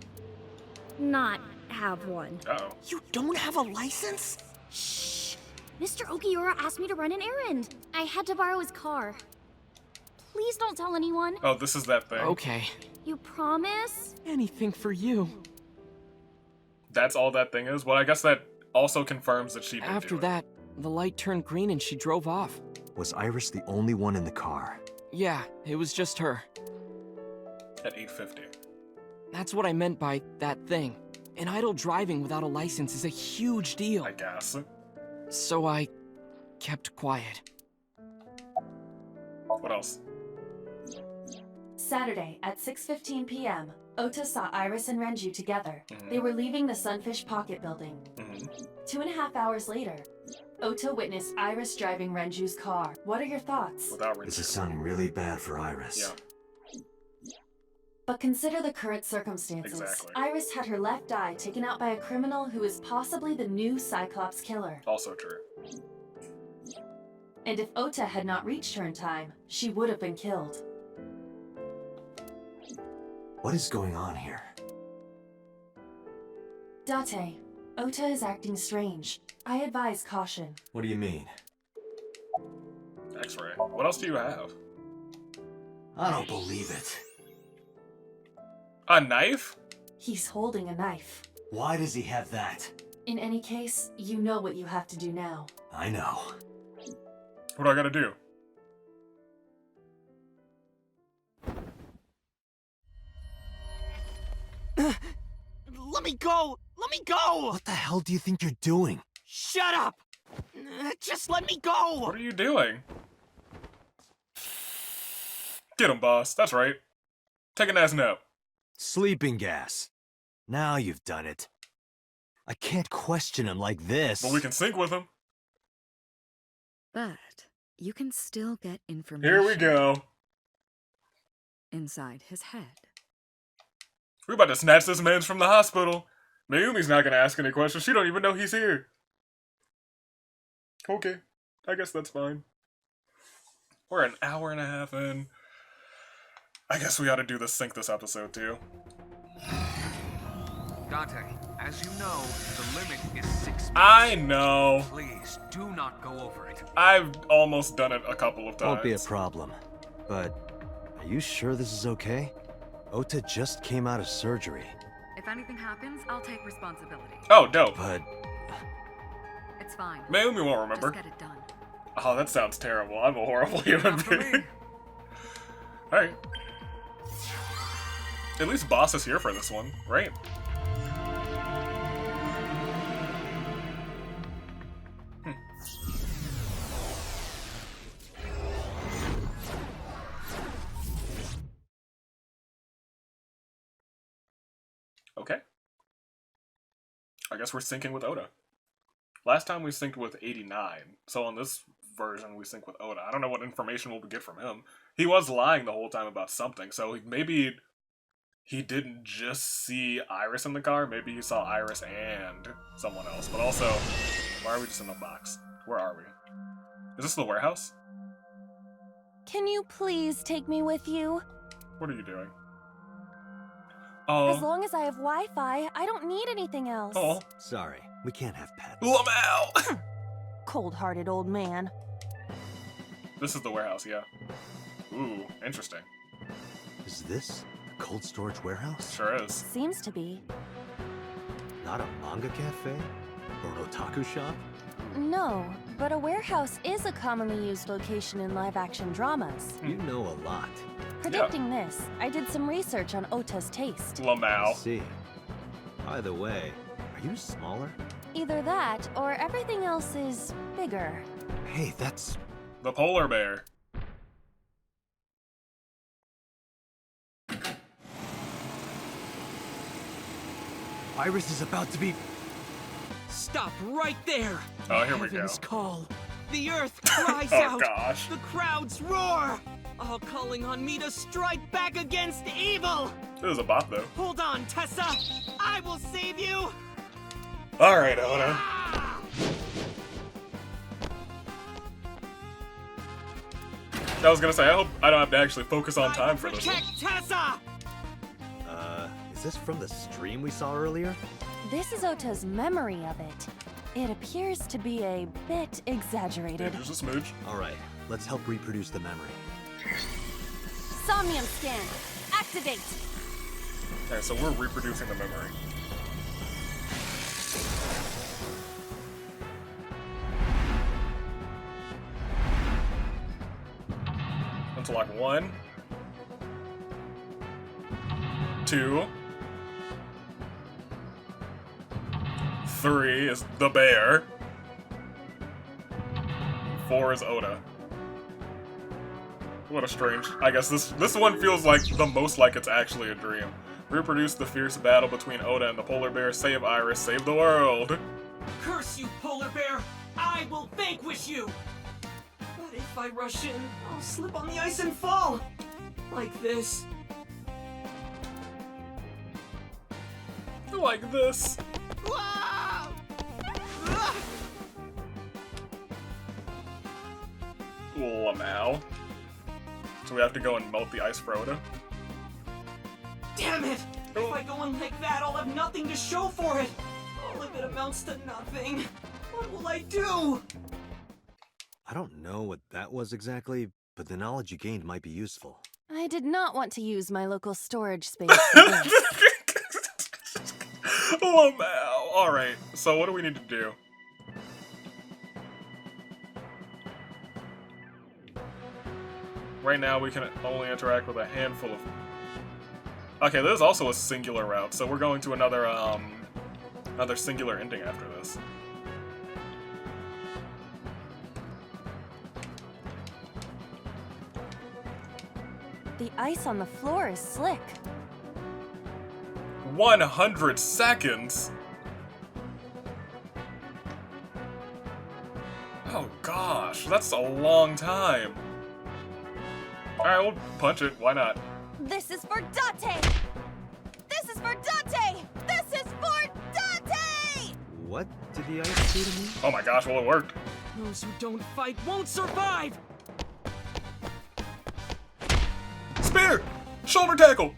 Not have one. Uh-oh. You don't have a license? Shh! Mr. Okiura asked me to run an errand. I had to borrow his car. Please don't tell anyone. Oh, this is that thing. Okay. You promise? Anything for you. That's all that thing is? Well, I guess that also confirms that she did After do it. that, the light turned green and she drove off. Was Iris the only one in the car? Yeah, it was just her. At 8:50. That's what I meant by that thing. An idle driving without a license is a huge deal. I guess. So I kept quiet. What else? Saturday at 6:15 p.m., Ota saw Iris and Renju together. They were leaving the Sunfish Pocket building. 2.5 hours later, Ota witnessed Iris driving Renju's car. What are your thoughts? Without Renju. This is sounding really bad for Iris. Yeah. But consider the current circumstances. Exactly. Iris had her left eye taken out by a criminal who is possibly the new Cyclops killer. Also true. And if Ota had not reached her in time, she would have been killed. What is going on here? Date, Ota is acting strange. I advise caution. What do you mean? X-ray. What else do you have? I don't believe it. A knife? He's holding a knife. Why does he have that? In any case, you know what you have to do now. I know. What do I gotta do? Let me go! Let me go! What the hell do you think you're doing? Shut up! Just let me go! What are you doing? Get him, boss. That's right. Take a nice nap. Sleeping gas. Now you've done it. I can't question him like this. But we can sync with him. But you can still get information. Here we go. Inside his head. We're about to snatch this man from the hospital. Mayumi's not gonna ask any questions. She don't even know he's here. Okay. I guess that's fine. We're an hour and a half in. I guess we ought to do the sync this episode too. Dante, as you know, the limit is 6 minutes. I know. Please, do not go over it. I've almost done it a couple of times. Won't be a problem. But are you sure this is okay? Ota just came out of surgery. If anything happens, I'll take responsibility. Oh, dope. But It's fine. Mayumi won't remember. Just get it done. Oh, that sounds terrible. I'm a horrible human being. Alright. At least Boss is here for this one, right? Okay. I guess we're syncing with Oda. Last time we synced with 89, so on this version we sync with Oda. I don't know what information we'll get from him. He was lying the whole time about something, so maybe he didn't just see Iris in the car. Maybe he saw Iris and someone else. But also, why are we just in a box? Where are we? Is this the warehouse? Can you please take me with you? What are you doing? As long as I have Wi-Fi, I don't need anything else. Oh. Sorry, we can't have pets. Lamau! Cold-hearted old man. This is the warehouse, yeah. Ooh, interesting. Is this a cold storage warehouse? Sure is. Seems to be. Not a manga cafe? Or an otaku shop? No, but a warehouse is a commonly used location in live-action dramas. You know a lot. Predicting this, I did some research on Ota's taste. Lamau. See. By the way, are you smaller? Either that, or everything else is bigger. Hey, that's... the polar bear. Iris is about to be... Stop right there! Oh, here we go. Heaven's call. The earth cries Oh, out. gosh. The crowds roar. All calling on me to strike back against evil. It was a bot, though. Hold on, Tessa. I will save you. All right, Oda. I was gonna say, I hope I don't have to actually focus on time for this one. Protect Tessa. Is this from the stream we saw earlier? This is Ota's memory of it. It appears to be a bit exaggerated. Just a smooch. Alright, let's help reproduce the memory. Somnium scan. Activate. Okay, so we're reproducing the memory. Interlock 1, 2, 3 is the bear. 4 is Oda. What a strange... I guess this one feels like the most like it's actually a dream. Reproduce the fierce battle between Oda and the polar bear. Save Iris, save the world. Curse you, polar bear! I will vanquish you! But if I rush in, I'll slip on the ice and fall! Like this. Like this. Lamau. So we have to go and melt the ice for Oda? Damn it! If I go in like that, I'll have nothing to show for it! All of it amounts to nothing. What will I do? I don't know what that was exactly, but the knowledge you gained might be useful. I did not want to use my local storage space for this. Lamau. Alright, so what do we need to do? Right now we can only interact with a handful of... Okay, there's also a singular route, so we're going to another singular ending after this. The ice on the floor is slick. 100 seconds? Oh gosh, that's a long time. Alright, we'll punch it, why not? This is for Date! This is for Date! This is for Date! What did the ice do to me? Oh my gosh, well it worked. Those who don't fight won't survive! Spear! Shoulder tackle!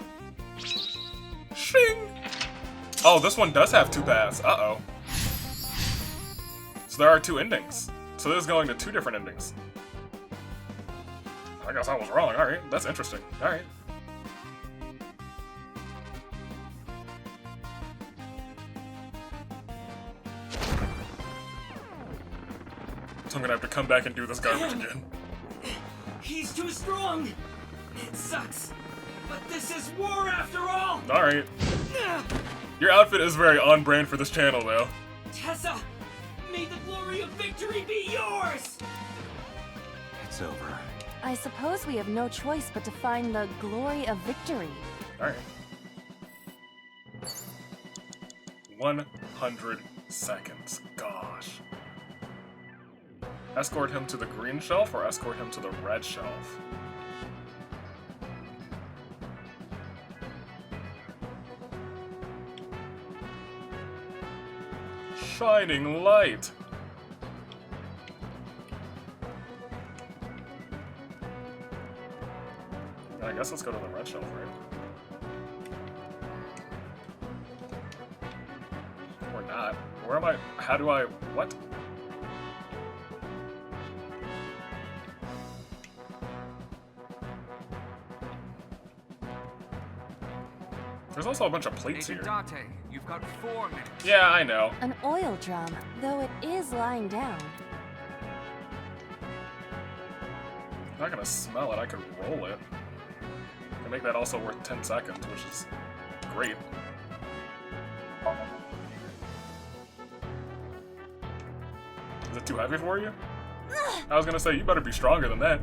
Shing! Oh, this one does have 2 paths. Uh-oh. So there are 2 endings. So this is going to 2 different endings. I guess I was wrong. Alright, that's interesting. Alright. So I'm gonna have to come back and do this garbage again. He's too strong! It sucks, but this is war after all! Alright. Your outfit is very on brand for this channel, though. Tessa, may the glory of victory be yours! It's over. I suppose we have no choice but to find the glory of victory. Alright. 100 seconds. Gosh. Escort him to the green shelf or escort him to the red shelf? Shining light. I guess let's go to the red shelf, right? Or not. Where am I? How do I... What? There's also a bunch of plates Agent here. Date, you've got 4 minutes. Yeah, I know. An oil drum, though it is lying down. I'm not gonna smell it, I could roll it. And make that also worth 10 seconds, which is great. Is it too heavy for you? I was gonna say, you better be stronger than that.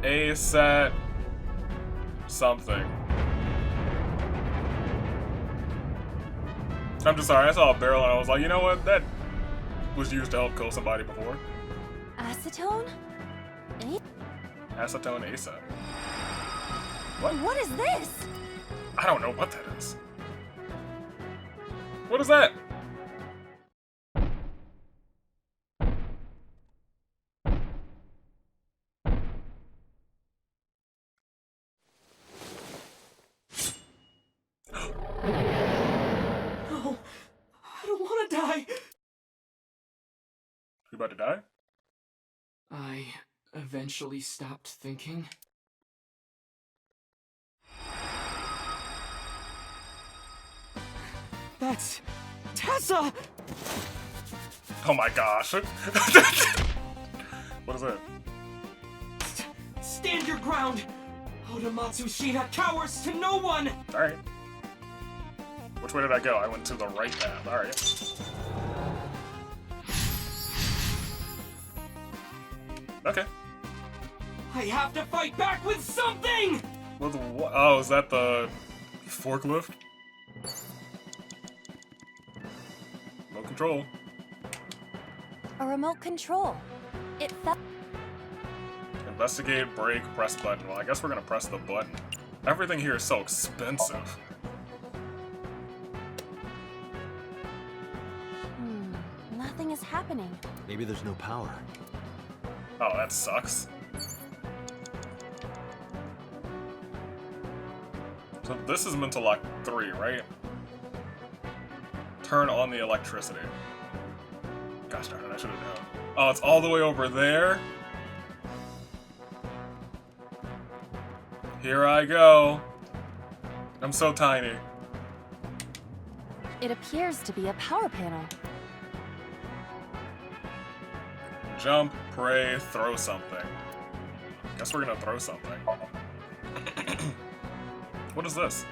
A set something. I'm just sorry, I saw a barrel and I was like, you know what? That was used to help kill somebody before. Acetone? Acetone ASAP. What? What is this? I don't know what that is. What is that? No, I don't want to die. You about to die? I eventually stopped thinking. That's Tessa! Oh my gosh. What is it? Stand your ground! Oda Matsushita cowers to no one! Alright. Which way did I go? I went to the right path. Alright. Okay. I have to fight back with something! With what? Oh, is that the forklift? No control. A remote control. It fell. Investigate, brake, press button. Well, I guess we're gonna press the button. Everything here is so expensive. Nothing is happening. Maybe there's no power. Oh, that sucks. So this is meant to lock 3, right? Turn on the electricity. Gosh darn it, I should have known. Oh, it's all the way over there? Here I go. I'm so tiny. It appears to be a power panel. Jump, pray, throw something. Guess we're gonna throw something. What is this?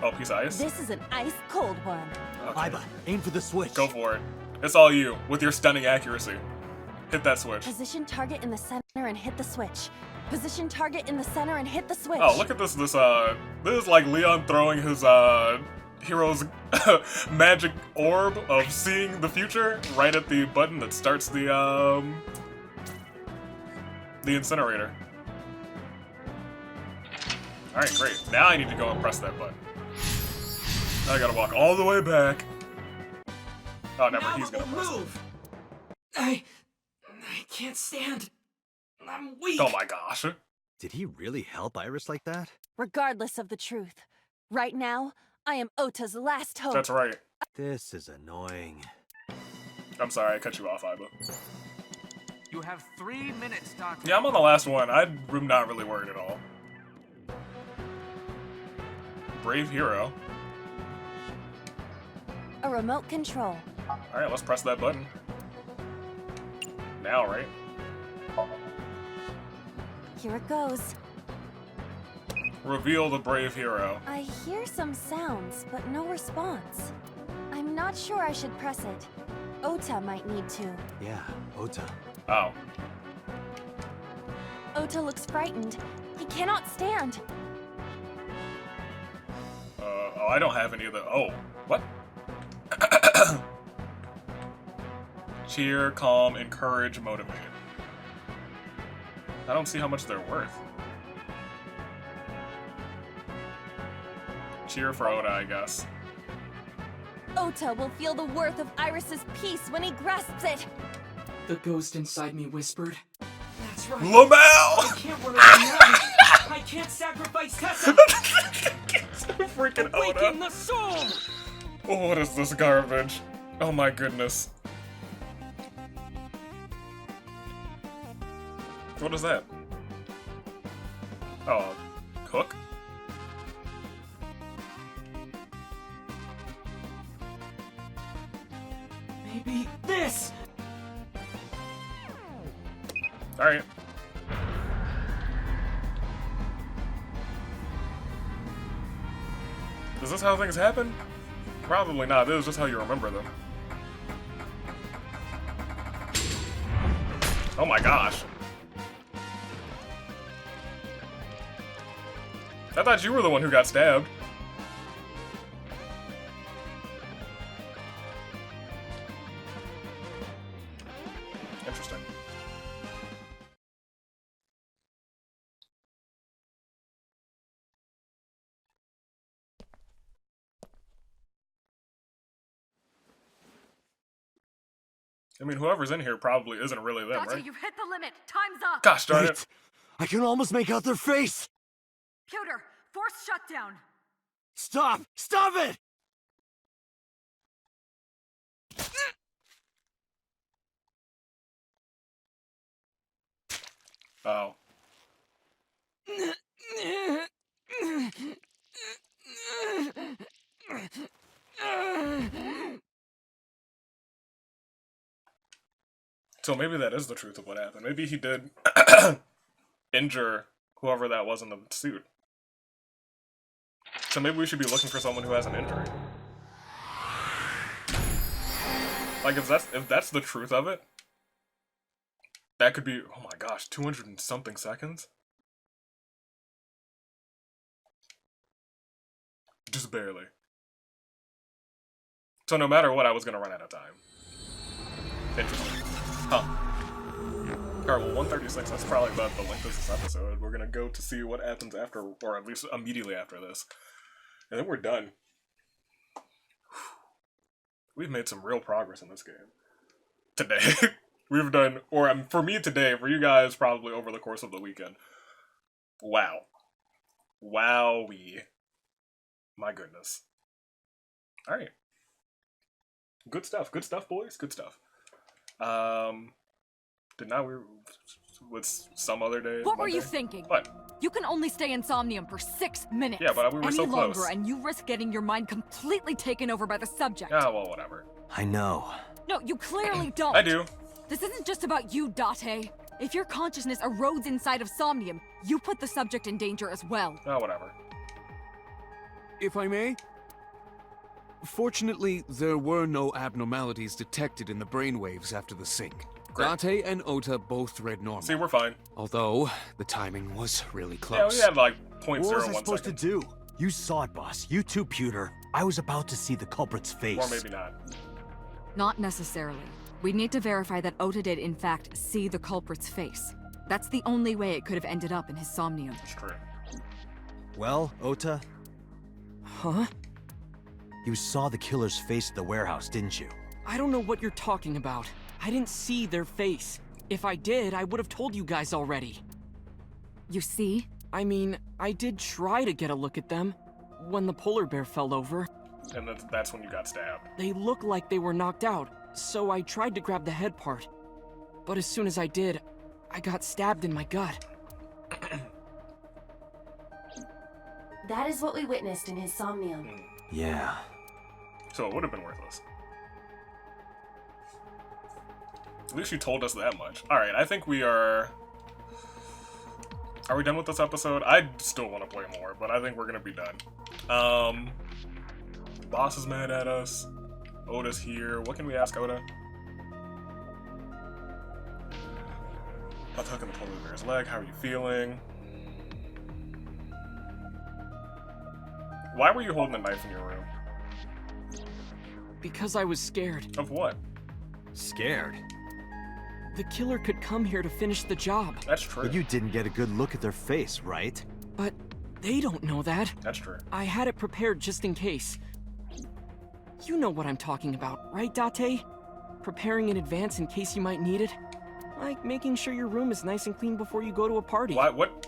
Oh, piece of ice? This is an ice cold one. Okay. Iba, aim for the switch. Go for it. It's all you, with your stunning accuracy. Hit that switch. Position target in the center and hit the switch. Position target in the center and hit the switch. Oh, look at this. This is like Leon throwing his hero's magic orb of seeing the future right at the button that starts the incinerator. All right, great. Now I need to go and press that button. Now I gotta walk all the way back. Oh, never. Now He's gonna press it. move. I can't stand. I'm weak. Oh my gosh. Did he really help Iris like that? Regardless of the truth, right now, I am Ota's last hope. That's right. This is annoying. I'm sorry, I cut you off, Iba. You have 3 minutes, Date. Yeah, I'm on the last one. I'm not really worried at all. Brave hero. A remote control. Alright, let's press that button. Now, right? Here it goes. Reveal the brave hero. I hear some sounds, but no response. I'm not sure I should press it. Ota might need to. Yeah, Ota. Oh. Ota looks frightened. He cannot stand. Oh, I don't have any of the... Oh, what? Cheer, calm, encourage, motivate. I don't see how much they're worth. Cheer for Oda, I guess. Ota will feel the worth of Iris's peace when he grasps it. The ghost inside me whispered. That's right. Lamau! I can't run away now. I can't sacrifice Tessa. Freaking Oda. Awaken the soul. Oh, what is this garbage? Oh my goodness. What is that? Oh, hook? Maybe this. Alright. Is this how things happen? Probably not. This is just how you remember them. Oh my gosh. I thought you were the one who got stabbed. Interesting. I mean, whoever's in here probably isn't really them, right? You've hit the limit. Time's up. Gosh darn it. I can almost make out their face! Computer, force shutdown. Stop! Stop it! Oh. So maybe that is the truth of what happened. Maybe he did injure whoever that was in the suit. So maybe we should be looking for someone who has an injury. Like, if that's the truth of it, that could be, oh my gosh, 200 and something seconds? Just barely. So no matter what, I was gonna run out of time. Interesting. Huh. Alright, well, 136, that's probably about the length of this episode. We're gonna go to see what happens after, or at least immediately after this. And then we're done. We've made some real progress in this game. Today. We've done, or for me today, for you guys probably over the course of the weekend. Wow. Wowee. My goodness. Alright. Good stuff, boys. Good stuff. With some other day. What were you thinking? What? You can only stay in Somnium for 6 minutes. Yeah, but we were so close. Any longer, and you risk getting your mind completely taken over by the subject. Yeah, well, whatever. I know. No, you clearly don't. I do. This isn't just about you, Date. If your consciousness erodes inside of Somnium, you put the subject in danger as well. Oh, whatever. If I may? Fortunately, there were no abnormalities detected in the brainwaves after the sync. Great. Date and Ota both read normal. See, we're fine. Although, the timing was really close. Yeah, we had like 0.01 What was I supposed second. to do? You saw it, boss. You too, Pewter. I was about to see the culprit's face. Or maybe not. Not necessarily. We need to verify that Ota did, in fact, see the culprit's face. That's the only way it could have ended up in his Somnium. It's true. Well, Ota, Huh? you saw the killer's face at the warehouse, didn't you? I don't know what you're talking about. I didn't see their face. If I did, I would have told you guys already. You see? I mean, I did try to get a look at them when the polar bear fell over. And that's when you got stabbed. They looked like they were knocked out, so I tried to grab the head part. But as soon as I did, I got stabbed in my gut. That is what we witnessed in his Somnium. Yeah. So it would have been worthless. At least you told us that much. Alright, I think we are... Are we done with this episode? I still want to play more, but I think we're gonna be done. Boss is mad at us. Oda's here. What can we ask Oda? About hooking the polar bear's leg. How are you feeling? Why were you holding a knife in your room? Because I was scared. Of what? Scared? The killer could come here to finish the job. That's true. But you didn't get a good look at their face, right? But they don't know that. That's true. I had it prepared just in case. You know what I'm talking about, right, Date? Preparing in advance in case you might need it. Like making sure your room is nice and clean before you go to a party. What?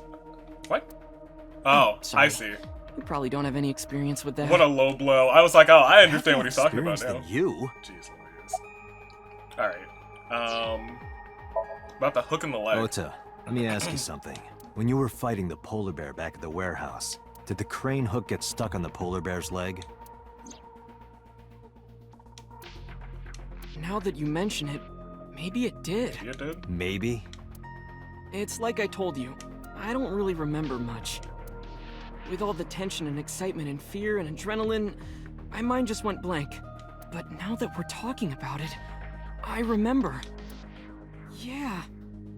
Oh, sorry. I see. You probably don't have any experience with that. What a low blow. I was like, oh, I understand what he's talking about now. You? Jeez Louise. Alright. About the hook in the leg. Ota, let me ask you something. When you were fighting the polar bear back at the warehouse, did the crane hook get stuck on the polar bear's leg? Now that you mention it, maybe it did. Maybe it did? Maybe? It's like I told you. I don't really remember much. With all the tension and excitement and fear and adrenaline, my mind just went blank. But now that we're talking about it, I remember. Yeah,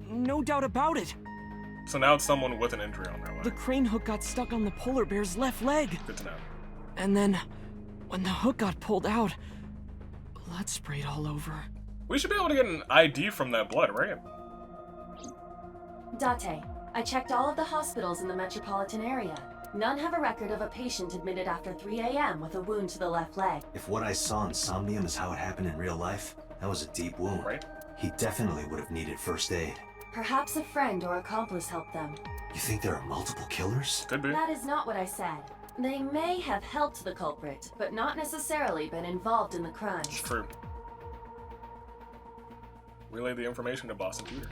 no doubt about it. So now it's someone with an injury on their leg. The crane hook got stuck on the polar bear's left leg. Good to know. And then, when the hook got pulled out, blood sprayed all over. We should be able to get an ID from that blood, right? Date, I checked all of the hospitals in the metropolitan area. None have a record of a patient admitted after 3 a.m. with a wound to the left leg. If what I saw in Somnium is how it happened in real life, that was a deep wound. Right. He definitely would have needed first aid. Perhaps a friend or accomplice helped them. You think there are multiple killers? Could be. That is not what I said. They may have helped the culprit, but not necessarily been involved in the crimes. True. Relay the information to Boss and Peter.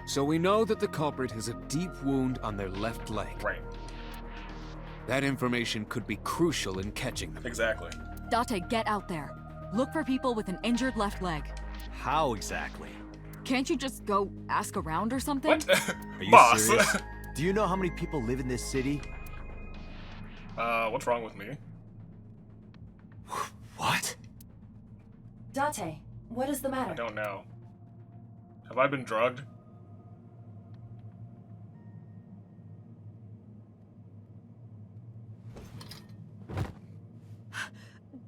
So we know that the culprit has a deep wound on their left leg. Right. That information could be crucial in catching them. Exactly. Date, get out there. Look for people with an injured left leg. How exactly? Can't you just go ask around or something? What? Are you Boss. serious? Do you know how many people live in this city? What's wrong with me? What? Date, what is the matter? I don't know. Have I been drugged?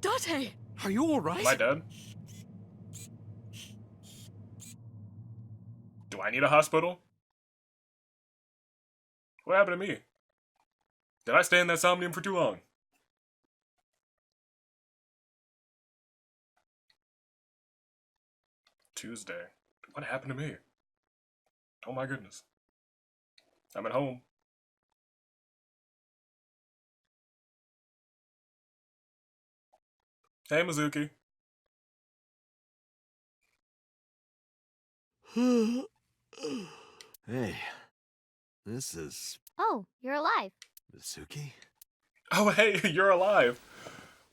Date! Are you alright? Am I dead? Do I need a hospital? What happened to me? Did I stay in that Somnium for too long? Tuesday. What happened to me? Oh my goodness. I'm at home. Hey, Mizuki. Hey, this is Oh, you're alive. Mizuki? Oh, hey, you're alive.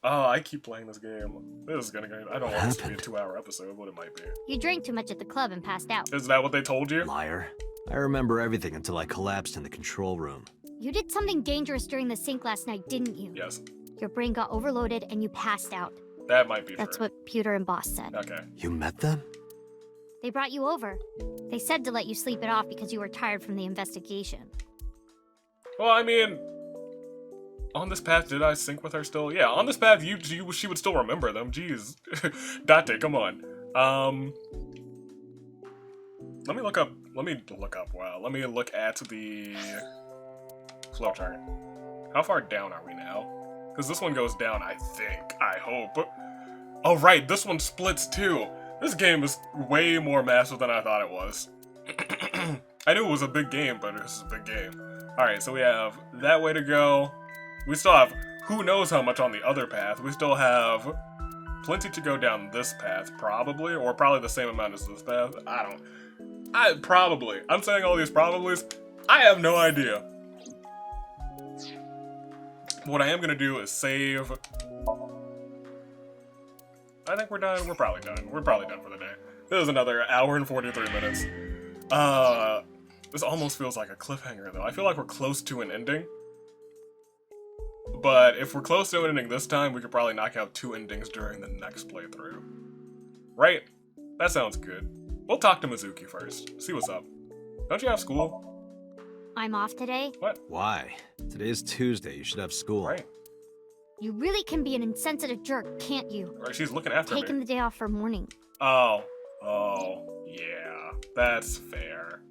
Oh, I keep playing this game. This is gonna go. I don't want this to be a 2-hour episode, but it might be. You drank too much at the club and passed out. Is that what they told you? Liar. I remember everything until I collapsed in the control room. You did something dangerous during the sink last night, didn't you? Yes. Your brain got overloaded and you passed out. That might be That's true. what Pewter and Boss said. Okay. You met them? They brought you over. They said to let you sleep it off because you were tired from the investigation. Well, I mean, on this path, did I sync with her still? Yeah, on this path, she would still remember them. Jeez. Date, come on. Let me look up, wow. Let me look at the flowchart. How far down are we now? Because this one goes down, I think. I hope. Oh, right, this one splits too. This game is way more massive than I thought it was. I knew it was a big game, but this is a big game. Alright, so we have that way to go. We still have who knows how much on the other path. We still have plenty to go down this path, probably. Or probably the same amount as this path. Probably. I'm saying all these probablys. I have no idea. What I am going to do is save. I think we're done. We're probably done. We're probably done for the day. This is another hour and 43 minutes. This almost feels like a cliffhanger, though. I feel like we're close to an ending. But if we're close to an ending this time, we could probably knock out 2 endings during the next playthrough. Right? That sounds good. We'll talk to Mizuki first. See what's up. Don't you have school? I'm off today. What? Why? Today is Tuesday. You should have school. Right. You really can be an insensitive jerk, can't you? Right, she's looking after me. Taking the day off for mourning. Oh, yeah. That's fair.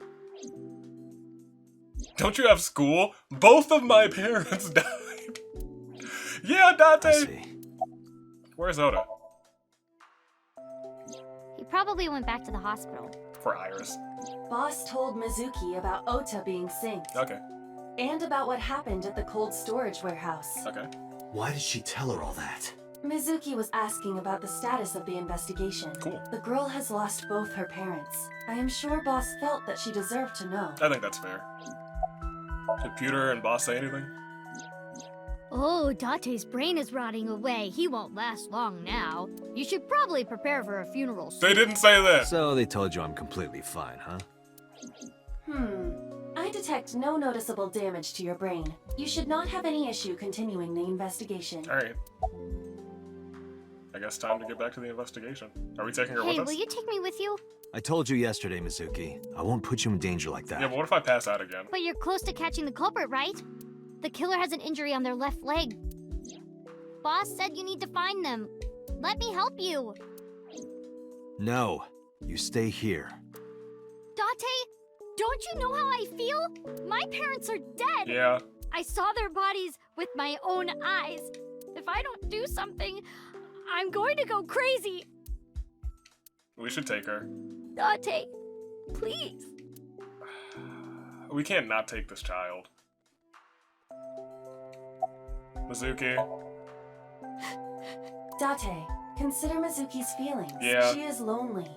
Don't you have school? Both of my parents died. Yeah, Dante. Where's Oda? He probably went back to the hospital. For Iris. Boss told Mizuki about Ota being synced. Okay. And about what happened at the cold storage warehouse. Okay. Why did she tell her all that? Mizuki was asking about the status of the investigation. Cool. The girl has lost both her parents. I am sure Boss felt that she deserved to know. I think that's fair. Did Pewter and Boss say anything? Oh, Date's brain is rotting away. He won't last long now. You should probably prepare for a funeral soon. They didn't say that. So they told you I'm completely fine, huh? I detect no noticeable damage to your brain. You should not have any issue continuing the investigation. Alright. I guess time to get back to the investigation. Are we taking her with Hey, us? will you take me with you? I told you yesterday, Mizuki. I won't put you in danger like that. Yeah, but what if I pass out again? But you're close to catching the culprit, right? The killer has an injury on their left leg. Boss said you need to find them. Let me help you. No, you stay here. Date, don't you know how I feel? My parents are dead. Yeah. I saw their bodies with my own eyes. If I don't do something, I'm going to go crazy. We should take her. Date, please. We can't not take this child. Mizuki. Date, consider Mizuki's feelings. Yeah. She is lonely.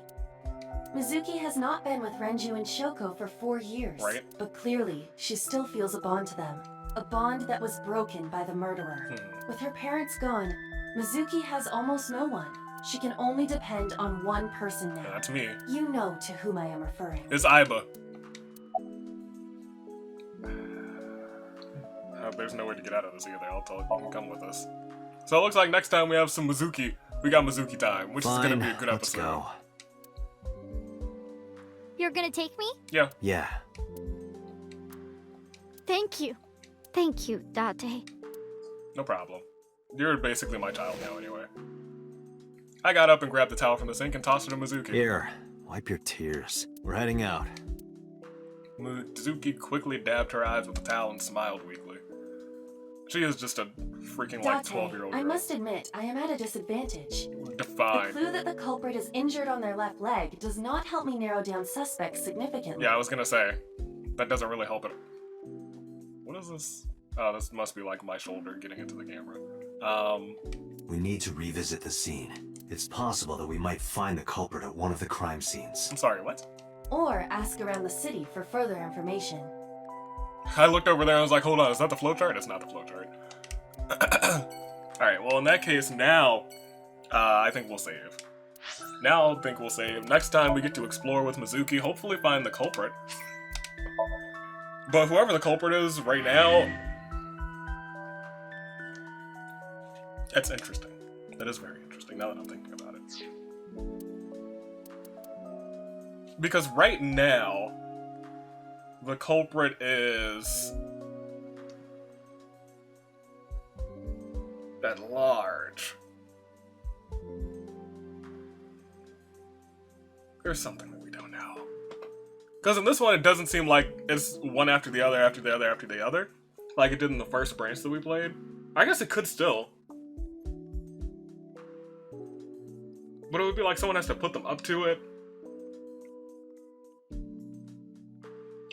Mizuki has not been with Renju and Shoko for 4 years. Right. But clearly, she still feels a bond to them. A bond that was broken by the murderer. With her parents gone, Mizuki has almost no one. She can only depend on one person now. Yeah, that's me. You know to whom I am referring. It's Aiba. There's no way to get out of this either. I'll tell you, you can come with us. So it looks like next time we have some Mizuki. We got Mizuki time, which is going to be a good let's episode. Go. You're gonna take me? Yeah. Yeah. Thank you. Thank you, Date. No problem. You're basically my child now anyway. I got up and grabbed the towel from the sink and tossed it to Mizuki. Here, wipe your tears. We're heading out. Mizuki quickly dabbed her eyes with the towel and smiled weakly. She is just a freaking like Date, 12-year-old girl. I must admit, I am at a disadvantage. Define. The clue that the culprit is injured on their left leg does not help me narrow down suspects significantly. Yeah, I was gonna say. That doesn't really help it. What is this? Oh, this must be like my shoulder getting into the camera. We need to revisit the scene. It's possible that we might find the culprit at one of the crime scenes. I'm sorry, what? Or ask around the city for further information. I looked over there and I was like, hold on, is that the flowchart? It's not the flowchart. Alright, well in that case, now, I think we'll save. Now I think we'll save. Next time we get to explore with Mizuki, hopefully find the culprit. But whoever the culprit is right now, that's interesting. That is very interesting now that I'm thinking about it. Because right now, the culprit is at large. There's something that we don't know. Because in this one, it doesn't seem like it's one after the other, after the other, after the other. Like it did in the first branch that we played. I guess it could still. But it would be like someone has to put them up to it.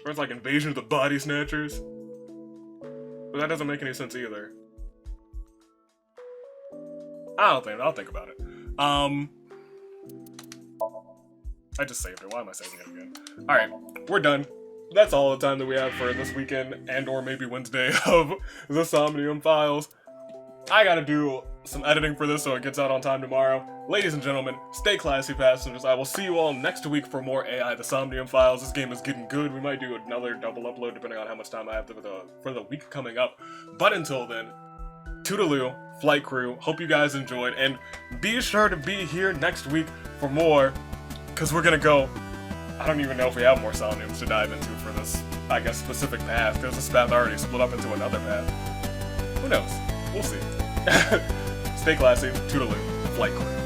Or it's like Invasion of the Body Snatchers. But that doesn't make any sense either. I'll think about it. I just saved it. Why am I saving it again? Alright, we're done. That's all the time that we have for this weekend and or maybe Wednesday of the Somnium files. I gotta do some editing for this so it gets out on time tomorrow. Ladies and gentlemen, stay classy, passengers. I will see you all next week for more AI the Somnium files. This game is getting good. We might do another double upload depending on how much time I have for the week coming up. But until then, toodaloo, flight crew. Hope you guys enjoyed, and be sure to be here next week for more, because we're gonna go. I don't even know if we have more Somniums to dive into for this, I guess, specific path, because this path already split up into another path. Who knows? We'll see. Stay classy, toodaloo, flight crew.